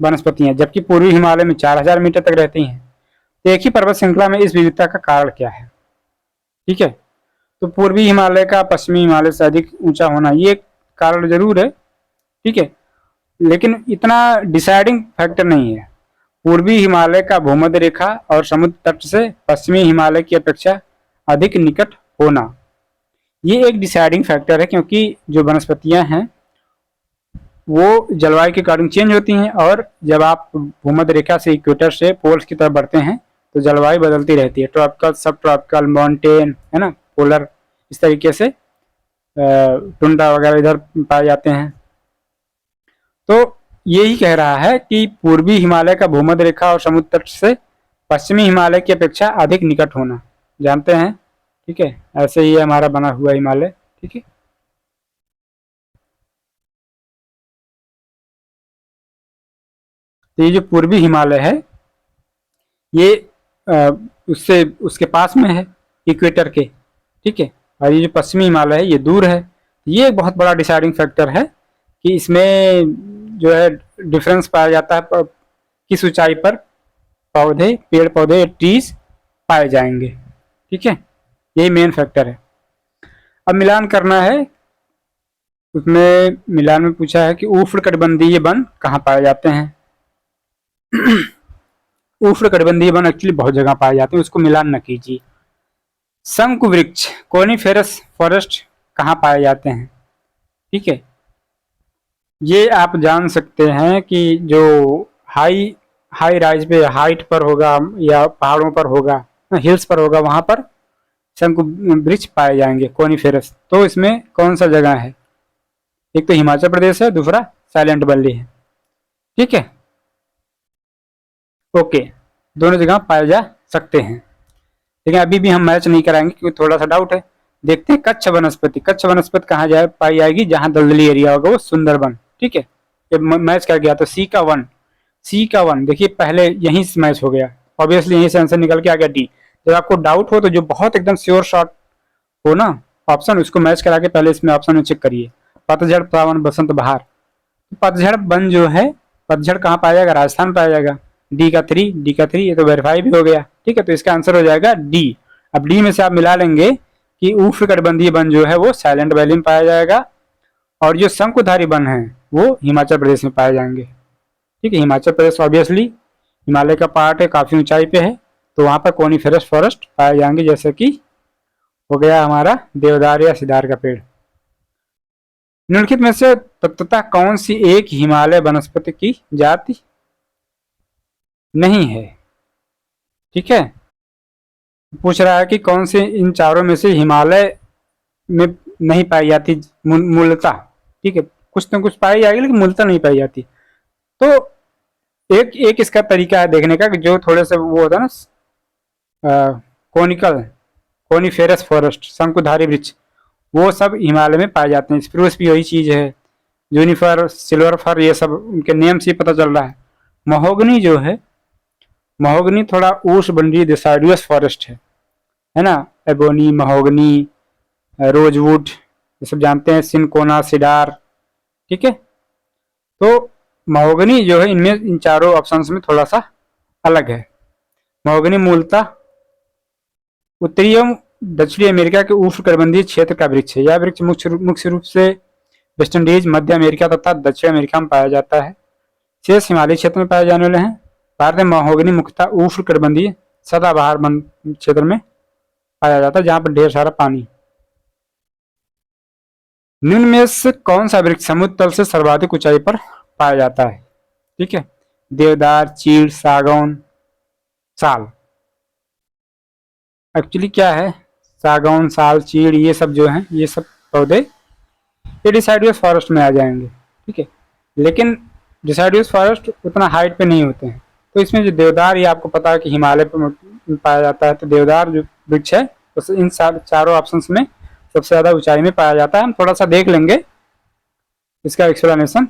वनस्पतियां, जबकि पूर्वी हिमालय में 4000 मीटर तक रहती हैं। तो एक ही पर्वत श्रृंखला में इस विविधता का कारण क्या है? ठीक है, तो पूर्वी हिमालय का पश्चिमी हिमालय से अधिक ऊंचा होना ये कारण जरूर है, ठीक है, लेकिन इतना डिसाइडिंग फैक्टर नहीं है। पूर्वी हिमालय का भूमध्य रेखा और समुद्र तट से पश्चिमी हिमालय की अपेक्षा अधिक निकट होना ये एक डिसाइडिंग फैक्टर है, क्योंकि जो वनस्पतियां हैं वो जलवायु के कारण चेंज होती हैं, और जब आप भूमध्य रेखा से इक्वेटर से पोल्स की तरफ बढ़ते हैं तो जलवायु बदलती रहती है, ट्रॉपिकल, सब ट्रॉपिकल, माउंटेन, है ना, पोलर, इस तरीके से टुंड्रा वगैरह इधर पाए जाते हैं। तो यही कह रहा है कि पूर्वी हिमालय का भूमध्य रेखा और समुद्र तट से पश्चिमी हिमालय की अपेक्षा अधिक निकट होना, जानते हैं। ठीक है, ऐसे ही हमारा बना हुआ हिमालय। ठीक है, तो ये जो पूर्वी हिमालय है ये अ, उससे उसके पास में है, इक्वेटर के। ठीक है, और ये जो पश्चिमी हिमालय है ये दूर है। ये एक बहुत बड़ा डिसाइडिंग फैक्टर है कि इसमें जो है डिफरेंस पाया जाता है किस ऊंचाई पर पौधे, पेड़ पौधे, ट्रीज पाए जाएंगे। ठीक है, यही मेन फैक्टर है। अब मिलान करना है, उसमें मिलान में पूछा है कि उष्णकटिबंधीय वन कहाँ पाए जाते हैं। उष्णकटिबंधीय वन एक्चुअली बहुत जगह पाए जाते हैं, उसको मिलान न कीजिए। शंकु वृक्ष कोनिफेरस फॉरेस्ट कहाँ पाए जाते हैं। ठीक है, ये आप जान सकते हैं कि जो हाई हाई राइज पे, हाइट पर होगा या पहाड़ों पर होगा, हिल्स पर होगा, वहां पर शंकु वृक्ष पाए जाएंगे, कोनिफेरस। तो इसमें कौन सा जगह है, एक तो हिमाचल प्रदेश है, दूसरा साइलेंट वैली है। ठीक है, ओके, दोनों जगह पाए जा सकते हैं। लेकिन अभी भी हम मैच नहीं कराएंगे क्योंकि थोड़ा सा डाउट है। देखते हैं कच्छ वनस्पति, कच्छ वनस्पति कहाँ जाए पाई जाएगी, जहां दलदली एरिया होगा वो सुंदरबन। ठीक है, ये मैच कर गया तो सी का वन, सी का वन देखिए पहले यहीं से मैच हो गया, ऑब्वियसली यहीं से आंसर निकल के आ गया डी। जब आपको डाउट हो तो जो बहुत एकदम श्योर शॉट हो ना ऑप्शन, उसको मैच करा के पहले इसमें ऑप्शन में चेक करिए। पतझड़, सावन, बसंत, बहार। पतझड़ वन जो है, पतझड़ कहाँ पाया जाएगा, राजस्थान पाया जाएगा। डी का थ्री, डी का थ्री, ये तो वेरीफाई भी हो गया। ठीक है, तो इसका आंसर हो जाएगा डी। अब डी में से आप मिला लेंगे कि उष्णकटिबंधीय वन जो है वो साइलेंट वैली में पाया जाएगा, और जो शंकुधारी वन है वो हिमाचल प्रदेश में पाए जाएंगे। ठीक है, हिमाचल प्रदेश ऑब्वियसली हिमालय का पार्ट है, काफी ऊंचाई पे है, तो वहां पर कोनिफेरस फॉरेस्ट पाए जाएंगे, जैसे कि हो गया हमारा देवदार या सिदार का पेड़। निम्नलिखित में से तत्वतः कौन सी एक हिमालय वनस्पति की जाति नहीं है। ठीक है, पूछ रहा है कि कौन से इन चारों में से हिमालय में नहीं पाई जाती मूलतः। ठीक है, कुछ न कुछ पाई जाएगी लेकिन मूलतः नहीं पाई जाती। तो एक एक इसका तरीका है देखने का कि जो थोड़े से वो होता है ना, कोनिकल, कोनिफेरस फॉरेस्ट, शंकुधारी वृक्ष, वो सब हिमालय में पाए जाते हैं। स्प्रूस भी वही चीज है, जूनिफर, सिल्वर फर, ये सब उनके नेम से पता चल रहा है। महोगनी जो है, महोगनी थोड़ा उष्णकटिबंधीय डिसाइडुअस फॉरेस्ट है ना। एबोनी, महोगनी, रोजवुड, ये सब जानते हैं, सिनकोना, सिडार। ठीक है, तो महोगनी जो है इनमें, इन चारों ऑप्शंस में थोड़ा सा अलग है। महोगनी मूलतः उत्तरी एवं दक्षिणी अमेरिका के उष्णकटिबंधीय क्षेत्र का वृक्ष है। यह वृक्ष मुख्य रूप से वेस्ट इंडीज, मध्य अमेरिका तथा दक्षिण अमेरिका में पाया जाता है। शेष हिमालय क्षेत्र में पाए जाने वाले हैं। भारत में महोगनी मुख्यतः उष्णकटिबंधीय सदाबहार वन क्षेत्र में पाया जाता है, जहां पर ढेर सारा पानी। निम्न में से कौन सा वृक्ष समुद्र तल से सर्वाधिक ऊंचाई पर पाया जाता है। ठीक है, देवदार, चीड़, सागौन, साल। एक्चुअली क्या है, सागौन, साल, चीड़, ये सब जो हैं, ये सब पौधे ये डिसाइडुअस फॉरेस्ट में आ जाएंगे। ठीक है, लेकिन डिसाइडुअस फॉरेस्ट उतना हाइट पे नहीं होते हैं। तो इसमें जो देवदार, ये आपको पता है कि हिमालय पर पाया जाता है, तो देवदार जो वृक्ष है तो इन चारों ऑप्शन में सबसे ज्यादा ऊंचाई में पाया जाता है। हम थोड़ा सा देख लेंगे इसका एक्सप्लेनेशन।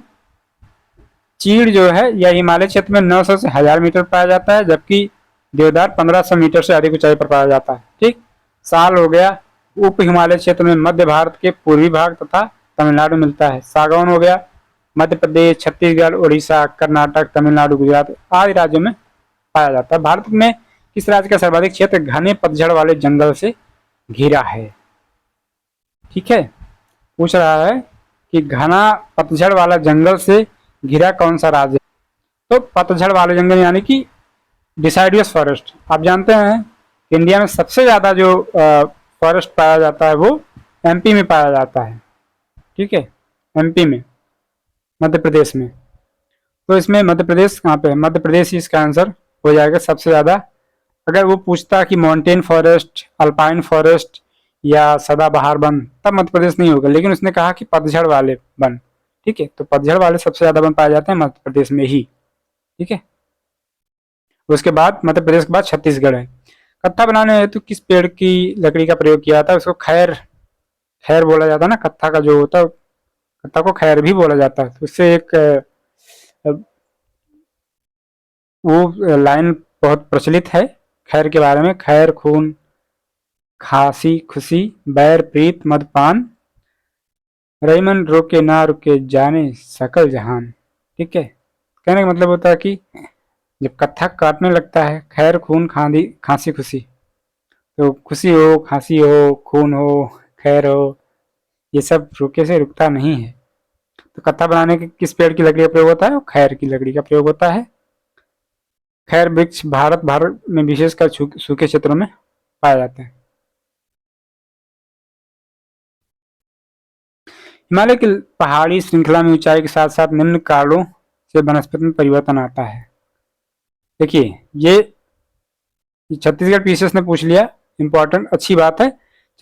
चीड़ जो है यह हिमालय क्षेत्र में 900 से 1000 मीटर पाया जाता है, जबकि देवदार 1500 मीटर से अधिक ऊंचाई पर पाया जाता है। ठीक, साल हो गया उप हिमालय क्षेत्र में मध्य भारत के पूर्वी भाग तथा तमिलनाडु मिलता है। सागौन हो गया मध्य प्रदेश, छत्तीसगढ़, उड़ीसा, कर्नाटक, तमिलनाडु, गुजरात आदि राज्यों में पाया जाता है। भारत में किस राज्य का सर्वाधिक क्षेत्र घने पतझड़ वाले जंगल से घिरा है। ठीक है, पूछ रहा है कि घना पतझड़ वाला जंगल से घिरा कौन सा राज्य है। तो पतझड़ वाले जंगल यानी कि डिसाइडुअस फॉरेस्ट। आप जानते हैं इंडिया में सबसे ज्यादा जो फॉरेस्ट पाया जाता है वो एमपी में पाया जाता है। ठीक है, एमपी में, मध्य प्रदेश में। तो इसमें मध्य प्रदेश कहाँ पे है, मध्य प्रदेश ही इसका आंसर हो जाएगा सबसे ज्यादा। अगर वो पूछता कि माउंटेन फॉरेस्ट, अल्पाइन फॉरेस्ट या सदाबहार वन, तब मध्य प्रदेश नहीं होगा, लेकिन उसने कहा कि पतझड़ वाले वन। ठीक है, तो पतझड़ वाले सबसे ज्यादा वन पाए जाते हैं मध्य प्रदेश में ही। ठीक है, उसके बाद मध्य प्रदेश के बाद छत्तीसगढ़ है। कत्था बनाने हेतु किस पेड़ की लकड़ी का प्रयोग किया जाता है? उसको खैर खैर बोला जाता है ना, कत्था का जो होता है, कत्था को खैर भी बोला जाता है। तो उससे एक वो लाइन बहुत प्रचलित है खैर के बारे में, खैर खून खांसी खुशी बैर प्रीत मदपान रईमन रोके ना रुके जाने सकल जहान। ठीक है, कहने का मतलब होता है कि जब कत्था काटने लगता है, खैर खून खांसी खांसी खुशी, तो खुशी हो खांसी हो खून हो खैर हो, ये सब रुके से रुकता नहीं है। तो कत्था बनाने के किस पेड़ की लकड़ी का प्रयोग होता है? खैर की लकड़ी का प्रयोग होता है। खैर वृक्ष भारत में विशेषकर सूखे क्षेत्रों में पाए जाते हैं। हिमालय की पहाड़ी श्रृंखला में ऊंचाई के साथ साथ निम्न कारणों से वनस्पति में परिवर्तन आता है। देखिए, ये छत्तीसगढ़ पीसीएस ने पूछ लिया, इंपॉर्टेंट, अच्छी बात है।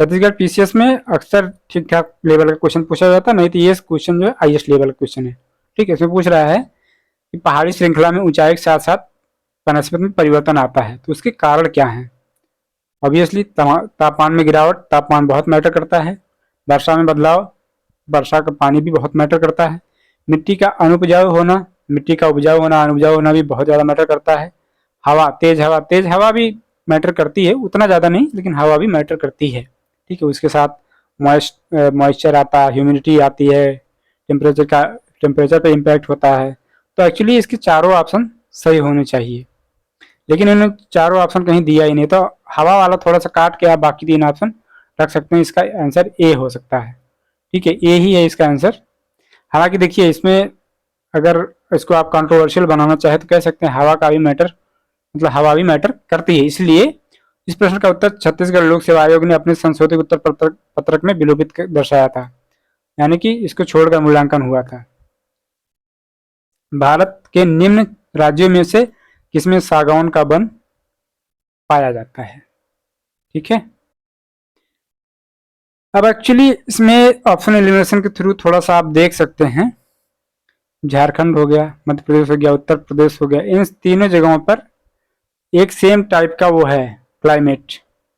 छत्तीसगढ़ पीसीएस में अक्सर ठीक ठाक लेवल का क्वेश्चन पूछा जाता है, नहीं तो ये क्वेश्चन जो है हाईएस्ट लेवल का क्वेश्चन है। ठीक है, इसमें पूछ रहा है कि पहाड़ी श्रृंखला में ऊंचाई के साथ साथ वनस्पति में परिवर्तन आता है, तो उसके कारण क्या है? ऑब्वियसली तापमान में गिरावट, तापमान बहुत मैटर करता है। वर्षा में बदलाव, वर्षा का पानी भी बहुत मैटर करता है। मिट्टी का अनुपजाऊ होना, मिट्टी का उपजाऊ होना अनुपजाऊ होना भी बहुत ज़्यादा मैटर करता है। हवा, तेज हवा भी मैटर करती है, उतना ज़्यादा नहीं, लेकिन हवा भी मैटर करती है। ठीक है, उसके साथ मॉइस्चर आता है, ह्यूमिडिटी आती है, टेम्परेचर पे इम्पैक्ट होता है। तो एक्चुअली इसके चारों ऑप्शन सही होने चाहिए, लेकिन इन्होंने चारों ऑप्शन कहीं दिया ही नहीं, तो हवा वाला थोड़ा सा काट के आप बाकी 3 ऑप्शन रख सकते हैं। इसका आंसर ए हो सकता है। ठीक है, ए ही है इसका आंसर। हालांकि देखिए, इसमें अगर इसको आप कंट्रोवर्शियल बनाना चाहे तो कह सकते हैं हवा का भी मैटर, मतलब हवा भी मैटर करती है। इसलिए इस प्रश्न का उत्तर छत्तीसगढ़ लोक सेवा आयोग ने अपने संशोधित उत्तर पत्रक में विलोपित दर्शाया था, यानी कि इसको छोड़कर मूल्यांकन हुआ था। भारत के निम्न राज्यों में से किसमें सागौन का वन पाया जाता है? ठीक है, अब एक्चुअली इसमें ऑप्शन एलिमिनेशन के थ्रू थोड़ा सा आप देख सकते हैं। झारखंड हो गया, मध्य प्रदेश हो गया, उत्तर प्रदेश हो गया, इन तीनों जगहों पर एक सेम टाइप का वो है क्लाइमेट,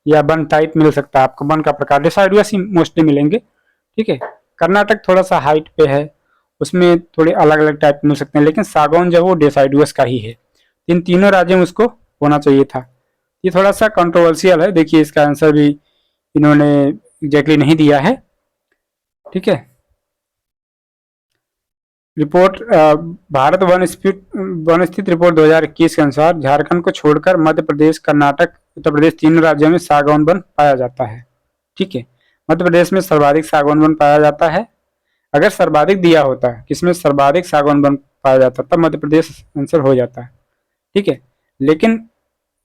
या वन टाइप मिल सकता है आपको, वन का प्रकार डिसाइडुअस ही मोस्टली मिलेंगे। ठीक है, कर्नाटक थोड़ा सा हाइट पे है, उसमें थोड़े अलग अलग टाइप मिल सकते हैं, लेकिन सागौन जो वो डिसाइडुअस का ही है। इन तीनों राज्यों में उसको होना चाहिए था। ये थोड़ा सा कंट्रोवर्शियल है, देखिए इसका आंसर भी इन्होंने एग्जैक्टली नहीं दिया है। ठीक है, रिपोर्ट भारत वन स्थित रिपोर्ट 2021 के अनुसार झारखंड को छोड़कर मध्य प्रदेश, कर्नाटक, उत्तर प्रदेश, तीनों राज्यों में सागौन वन पाया जाता है। ठीक है, मध्य प्रदेश में सर्वाधिक सागौन वन पाया जाता है। अगर सर्वाधिक दिया होता है किसमें सर्वाधिक सागौन वन पाया जाता तब मध्य प्रदेश आंसर हो जाता है। ठीक है, लेकिन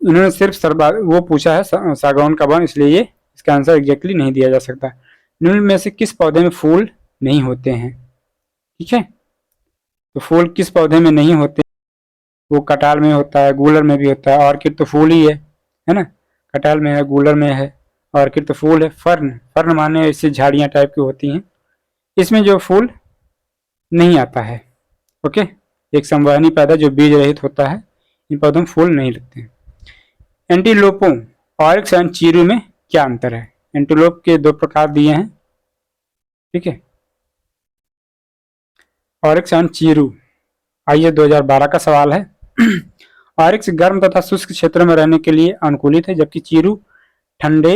उन्होंने सिर्फ सर्वाधिक वो पूछा है सागौन का वन, इसलिए ये इसका आंसर एग्जैक्टली नहीं दिया जा सकता। निम्न में से किस पौधे में फूल नहीं होते हैं? ठीक है, तो फूल किस पौधे में नहीं होते? वो कटाल में होता है, गूलर में भी होता है, ऑर्किड तो फूल ही है ना, कटाल में है, गूलर में है, ऑर्किड तो फूल है। फर्न, फर्न माने इससे झाड़ियाँ टाइप की होती हैं, इसमें जो फूल नहीं आता है। ओके, एक संवहनी पौधा जो बीज रहित होता है, इन पौधों में फूल नहीं लगते हैं। एंटीलोपों, ऑरिक्स एंड चीरू में क्या अंतर है? एंटीलोप के 2 प्रकार दिए हैं। ठीक है, ऑरिक्स एंड चीरू, आइए 2012 का सवाल है। ऑरिक्स गर्म तथा शुष्क क्षेत्रों में रहने के लिए अनुकूलित है, जबकि चीरू ठंडे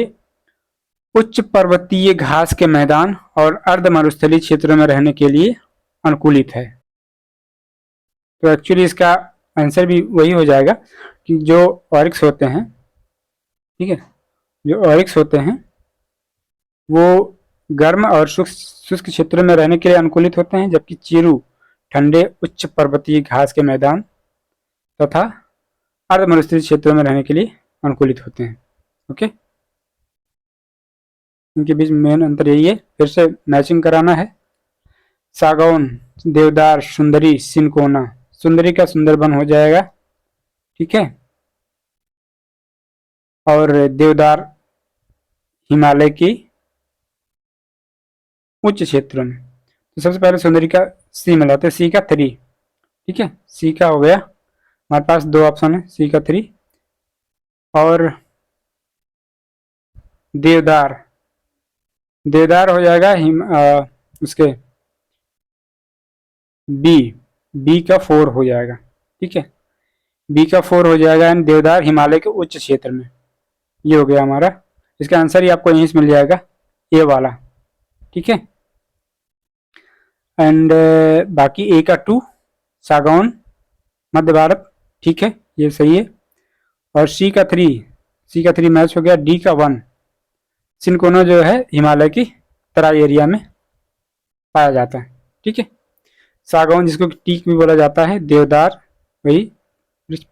उच्च पर्वतीय घास के मैदान और अर्ध मरुस्थलीय क्षेत्रों में रहने के लिए अनुकूलित है। तो एक्चुअली इसका आंसर भी वही हो जाएगा कि जो ऑरिक्स होते हैं, ठीक है, जो ऑरिक्स होते हैं वो गर्म और शुष्क क्षेत्रों में रहने के लिए अनुकूलित होते हैं, जबकि चीरू ठंडे उच्च पर्वतीय घास के मैदान तथा अर्ध मरुस्थलीय क्षेत्रों में रहने के लिए अनुकूलित होते हैं। ओके, इनके बीच मेन अंतर यही है, फिर से मैचिंग कराना है। सागौन, देवदार, सुंदरी, सिनकोना, सुंदरी का सुंदरबन हो जाएगा। ठीक है, और देवदार हिमालय की उच्च क्षेत्रों में। तो सबसे पहले सुंदरी का सी मिलाते हैं, सी का 3। ठीक है, सी का हो गया, हमारे पास 2 ऑप्शन है, सी का 3। और देवदार, देवदार हो जाएगा उसके बी, बी का 4 हो जाएगा। ठीक है, बी का 4 हो जाएगा एंड देवदार हिमालय के उच्च क्षेत्र में। ये हो गया हमारा, इसका आंसर ही आपको यहीं से मिल जाएगा, ए वाला। ठीक है, एंड बाकी ए का 2 सागौन मध्य भारत। ठीक है, ये सही है। और सी का 3, सी का 3 मैच हो गया। डी का 1 सिनकोना जो है हिमालय की तराई एरिया में पाया जाता है। ठीक है, सागौन जिसको टीक भी बोला जाता है, देवदार वही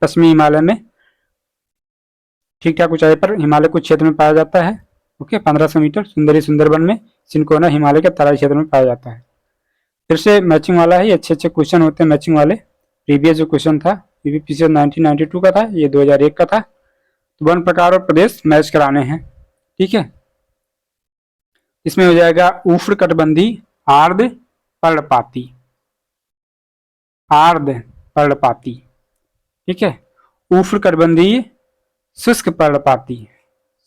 पश्चिमी हिमालय में ठीक ठाक ऊंचाई पर हिमालय कुछ क्षेत्र में पाया जाता है। ओके, 1500 मीटर सुंदरी सुंदरबन में। सिनकोना हिमालय के तराई क्षेत्र में पाया जाता है। फिर से मैचिंग वाला है, ये अच्छे अच्छे क्वेश्चन होते हैं मैचिंग वाले। प्रीवियस जो क्वेश्चन था यूपीपीसी 1992 का था, ये 2001 का था। तो वन प्रकार और प्रदेश मैच कराने हैं। ठीक है, इसमें हो जाएगा उष्णकटिबंधी आर्द्र पर्णपाती, आर्द्र पर्णपाती। ठीक है, उष्णकटिबंधीय शुष्क पर्णपाती,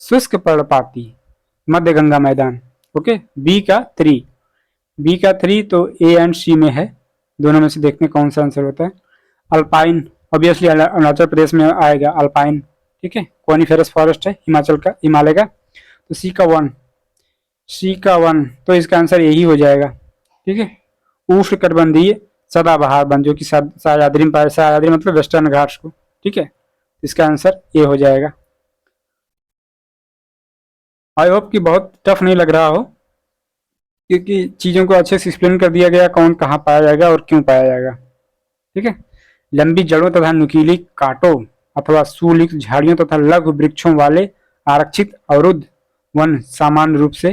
शुष्क पर्णपाती मध्य गंगा मैदान। ओके, बी का 3, बी का 3 तो ए एंड सी में है, दोनों में से देखने कौन सा आंसर होता है। अल्पाइन ऑब्वियसली अरुणाचल प्रदेश में आएगा अल्पाइन। ठीक है, कॉनिफेरस फॉरेस्ट है हिमाचल का, हिमालय का। तो सी का 1, सी का 1 तो इसका आंसर यही हो जाएगा। ठीक है, उष्णकटिबंधीय सदाबहार वन जो कि सह्याद्री में पाया, सह्याद्री मतलब वेस्टर्न घाट्स को। ठीक है, इसका आंसर ए हो जाएगा। आई होप कि बहुत टफ नहीं लग रहा हो, क्योंकि चीज़ों को अच्छे से एक्सप्लेन कर दिया गया, कौन कहाँ पाया जाएगा और क्यों पाया जाएगा। ठीक है, लंबी जड़ों तथा नुकीली कांटों अथवा सुलिक झाड़ियों तथा लघु वृक्षों वाले आरक्षित अवरुद्ध वन सामान्य रूप से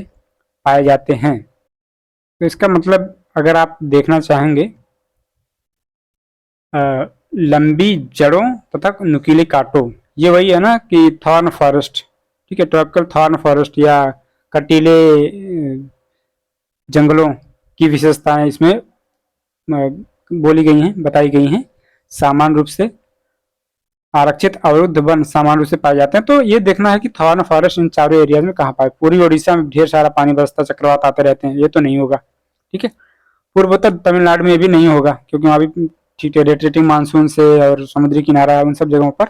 पाए जाते हैं। तो इसका मतलब अगर आप देखना चाहेंगे, लंबी जड़ों तथा नुकीले कांटों, ये वही है ना कि थॉर्न फॉरेस्ट। ठीक है, ट्रॉपिकल थॉर्न फॉरेस्ट या कटीले जंगलों की विशेषताएं इसमें बोली गई हैं, बताई गई हैं। सामान्य रूप से आरक्षित अवरुद्ध वन सामान्य रूप से पाए जाते हैं। तो ये देखना है कि थॉर्न फॉरेस्ट इन चारों एरियाज में कहाँ पाए। पूरी उड़ीसा में ढेर सारा पानी बरसता, चक्रवात आते रहते हैं, ये तो नहीं होगा। ठीक है, पूर्वोत्तर तमिलनाडु में भी नहीं होगा, क्योंकि वहाँ भी ठीक है रोटेटिंग मानसून से और समुद्री किनारा उन सब जगहों पर।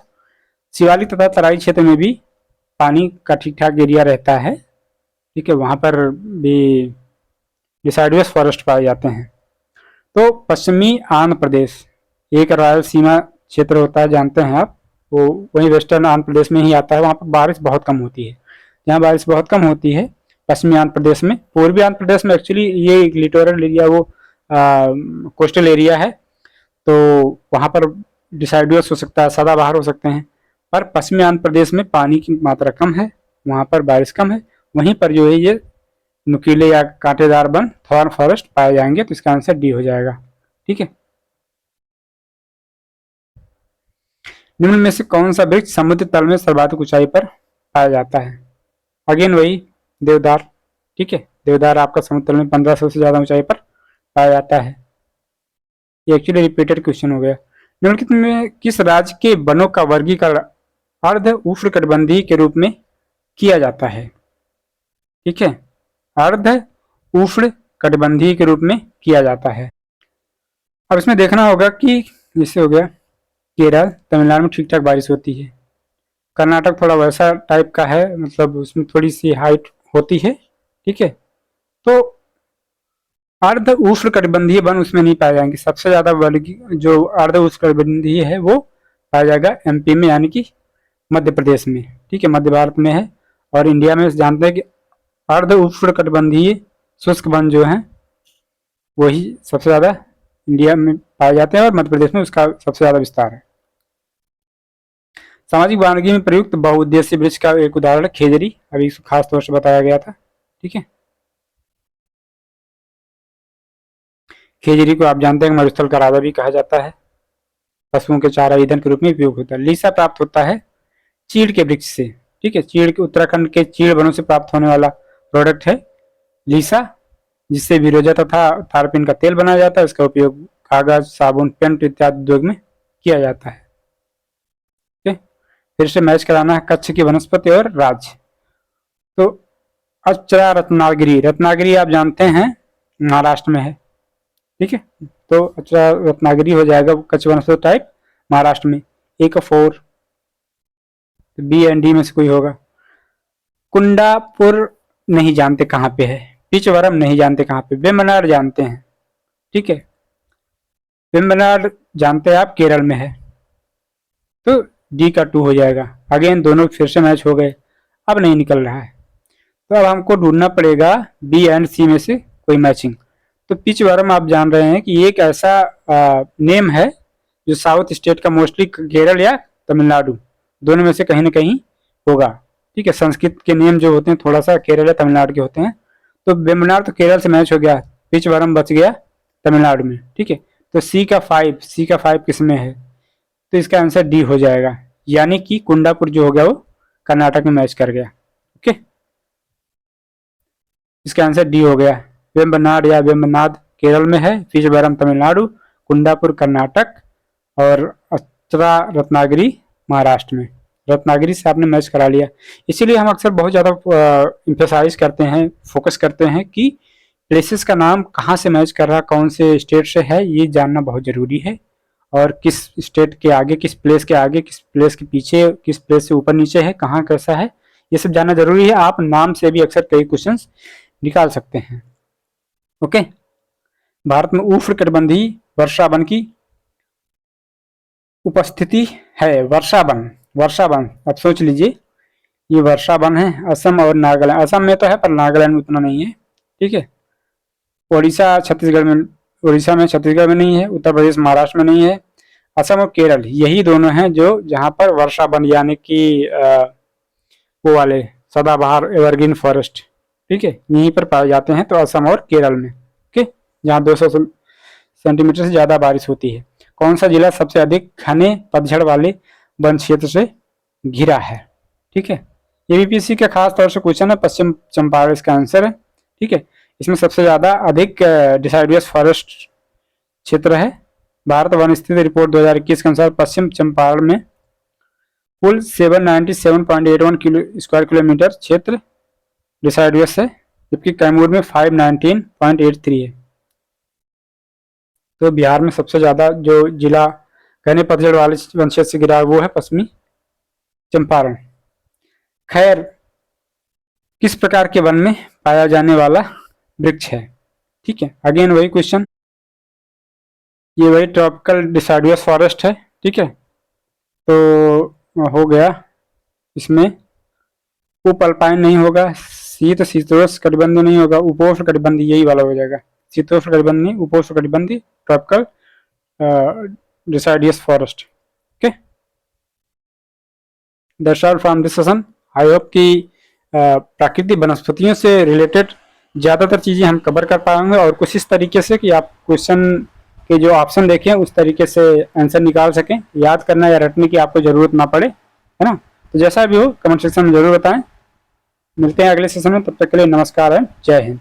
शिवालिक तथा तराई क्षेत्र में भी पानी का ठीक ठाक एरिया रहता है। ठीक है, वहाँ पर भी डिसाइडुअस फॉरेस्ट पाए जाते हैं। तो पश्चिमी आंध्र प्रदेश एक रायलसीमा क्षेत्र होता है, जानते हैं आप, वो वही वेस्टर्न आंध्र प्रदेश में ही आता है। वहाँ पर बारिश बहुत कम होती है, जहाँ बारिश बहुत कम होती है पश्चिमी आंध्र प्रदेश में। पूर्वी आंध्र प्रदेश में एक्चुअली ये लिटोरल एरिया, वो कोस्टल एरिया है, तो वहाँ पर डिसाइडुअस हो सकता है, सदाबहार हो सकते हैं। पर पश्चिमी आंध्र प्रदेश में पानी की मात्रा कम है, वहाँ पर बारिश कम है, वहीं पर जो है ये नुकीले या कांटेदार वन थॉर्न फॉरेस्ट पाए जाएंगे। तो इसका आंसर डी हो जाएगा। ठीक है, निम्न में से कौन सा वृक्ष समुद्र तल में सर्वाधिक ऊंचाई पर पाया जाता है। अगेन वही देवदार। ठीक है, देवदार आपका समुद्र तल में 1500 से ज्यादा ऊंचाई पर पाया जाता है। ये एक्चुअली रिपीटेड क्वेश्चन हो गया। निम्नलिखित में किस राज्य के वनों का वर्गीकरण अर्ध उष्णकटिबंधीय के रूप में किया जाता है। ठीक है, अर्ध उष्णकटिबंधीय के रूप में किया जाता है। अब इसमें देखना होगा कि जैसे हो गया केरल, तमिलनाडु में ठीक ठाक बारिश होती है। कर्नाटक थोड़ा वैसा टाइप का है, मतलब उसमें थोड़ी सी हाइट होती है। ठीक है, तो अर्ध उष्णकटिबंधीय वन उसमें नहीं पाए जाएंगे। सबसे ज्यादा जो अर्ध उष्णकटिबंधीय है वो पाया जाएगा एमपी में, यानी कि मध्य प्रदेश में। ठीक है, मध्य भारत में है। और इंडिया में जानते हैं कि अर्ध उष्णकटिबंधीय शुष्क वन जो है वही सबसे ज्यादा इंडिया में पाए जाते हैं, और मध्य प्रदेश में उसका सबसे ज्यादा विस्तार है। सामाजिक वानिकी में प्रयुक्त बहुउद्देशीय वृक्ष का एक उदाहरण खेजड़ी, अभी खास तौर से बताया गया था। ठीक है, खेजड़ी को आप जानते हैं मरुस्थल का राजा भी कहा जाता है। पशुओं के चारा ईंधन के रूप में उपयोग होता है। लीसा प्राप्त होता है चीड़ के वृक्ष से। ठीक है, चीड़ के उत्तराखंड के चीड़ वनों से प्राप्त होने वाला प्रोडक्ट है लीसा, जिससे विरोजा तथा तारपीन का तेल बनाया जाता है। इसका उपयोग कागज, साबुन, पेंट इत्यादि उद्योग में किया जाता है। फिर से मैच कराना है कच्छ की वनस्पति और राज्य। तो अचरा रत्नागिरी, रत्नागिरी आप जानते हैं महाराष्ट्र में है, ठीक है। तो अचरा रत्नागिरी हो जाएगा कच्छ वनस्पति टाइप महाराष्ट्र में। एक 4 बी एंड डी में से कोई होगा। कुंडापुर नहीं जानते कहाँ पे है। पिचवरम नहीं जानते कहाँ पे। वेम्बनाड जानते हैं, ठीक है। वेम्बनाड जानते हैं आप केरल में है, तो डी का 2 हो जाएगा। अगेन दोनों फिर से मैच हो गए, अब नहीं निकल रहा है, तो अब हमको ढूंढना पड़ेगा बी एंड सी में से कोई मैचिंग। तो पिचवरम आप जान रहे हैं कि एक ऐसा नेम है जो साउथ स्टेट का मोस्टली केरल या तमिलनाडु दोनों में से कहीं ना कहीं होगा, ठीक है। संस्कृत के नेम जो होते हैं थोड़ा सा केरल या तमिलनाडु के होते हैं, तो वेम्बनाड तो केरल से मैच हो गया, पिचवरम बच गया तमिलनाडु में, ठीक है। तो सी का 5 किस में है, तो इसका आंसर डी हो जाएगा, यानी कि कुंडापुर जो हो गया वो कर्नाटक में मैच कर गया, ओके। इसका आंसर डी हो गया। वेम्बनाड या वेम्बनाद केरल में है, पिचवरम तमिलनाडु, कुंडापुर कर्नाटक और अचरा रत्नागिरी महाराष्ट्र में। रत्नागिरी से आपने मैच करा लिया। इसीलिए हम अक्सर बहुत ज़्यादा इम्फेसाइज करते हैं, फोकस करते हैं कि प्लेसेस का नाम कहाँ से मैच कर रहा, कौन से स्टेट से है, ये जानना बहुत ज़रूरी है। और किस स्टेट के आगे, किस प्लेस के आगे, किस प्लेस के पीछे, किस प्लेस से ऊपर नीचे है, कहाँ कैसा है, ये सब जानना जरूरी है। आप नाम से भी अक्सर कई क्वेश्चंस निकाल सकते हैं, ओके। भारत में उष्णकटिबंधीय वर्षावन की उपस्थिति है। वर्षावन अब सोच लीजिए, ये वर्षावन है असम और नागालैंड। असम में तो है पर नागालैंड में उतना नहीं है, ठीक है। उड़ीसा में छत्तीसगढ़ में नहीं है, उत्तर प्रदेश महाराष्ट्र में नहीं है। असम और केरल यही दोनों हैं जो जहाँ पर वर्षावन यानी कि वो वाले सदाबहार एवरग्रीन फॉरेस्ट, ठीक है, यहीं पर पाए जाते हैं। तो असम और केरल में, ओके, जहाँ 200 सेंटीमीटर से ज़्यादा बारिश होती है। कौन सा जिला सबसे अधिक घने पतझड़ वाले वन क्षेत्र से घिरा है, ठीक है। ये बीपीएससी का खास तौर से क्वेश्चन है, पश्चिम चंपारण इसका आंसर है, ठीक है। इसमें सबसे ज़्यादा अधिक डिसाइडियस फॉरेस्ट क्षेत्र है। भारत वन स्थिति रिपोर्ट 2021 के अनुसार पश्चिम चंपारण में कुल 797.81 स्क्वायर किलोमीटर क्षेत्र डिसाइडियस है, जबकि कैमूर में 519.83 है। तो बिहार में सबसे ज़्यादा जो जिला घने पतझड़ वाले वन क्षेत्र से घिरा वो है पश्चिमी चंपारण। खैर, किस प्रकार के वन में पाया जाने वाला वृक्ष है, ठीक है। अगेन वही क्वेश्चन, ये वही ट्रॉपिकल डिसाइडियस फॉरेस्ट है, ठीक है। तो हो गया, इसमें उप अल्पाइन नहीं होगा, शीतोष्ण कटिबंधीय नहीं होगा, उपोष्ण कटिबंधीय यही वाला हो जाएगा। शीतोष्ण कटिबंधीय नहीं, उपोष्ण कटिबंधीय tropical deciduous forest, okay, that's all from this session। I hope कि प्राकृतिक वनस्पतियों से रिलेटेड ज़्यादातर चीज़ें हम कवर कर पाएंगे और कुछ इस तरीके से कि आप क्वेश्चन के जो ऑप्शन देखें उस तरीके से आंसर निकाल सकें, याद करना या रटने की आपको ज़रूरत ना पड़े, है ना। तो जैसा भी हो कमेंट सेक्शन में ज़रूर बताएं। मिलते हैं अगले सेशन में, तब तक के लिए नमस्कार है, जय हिंद।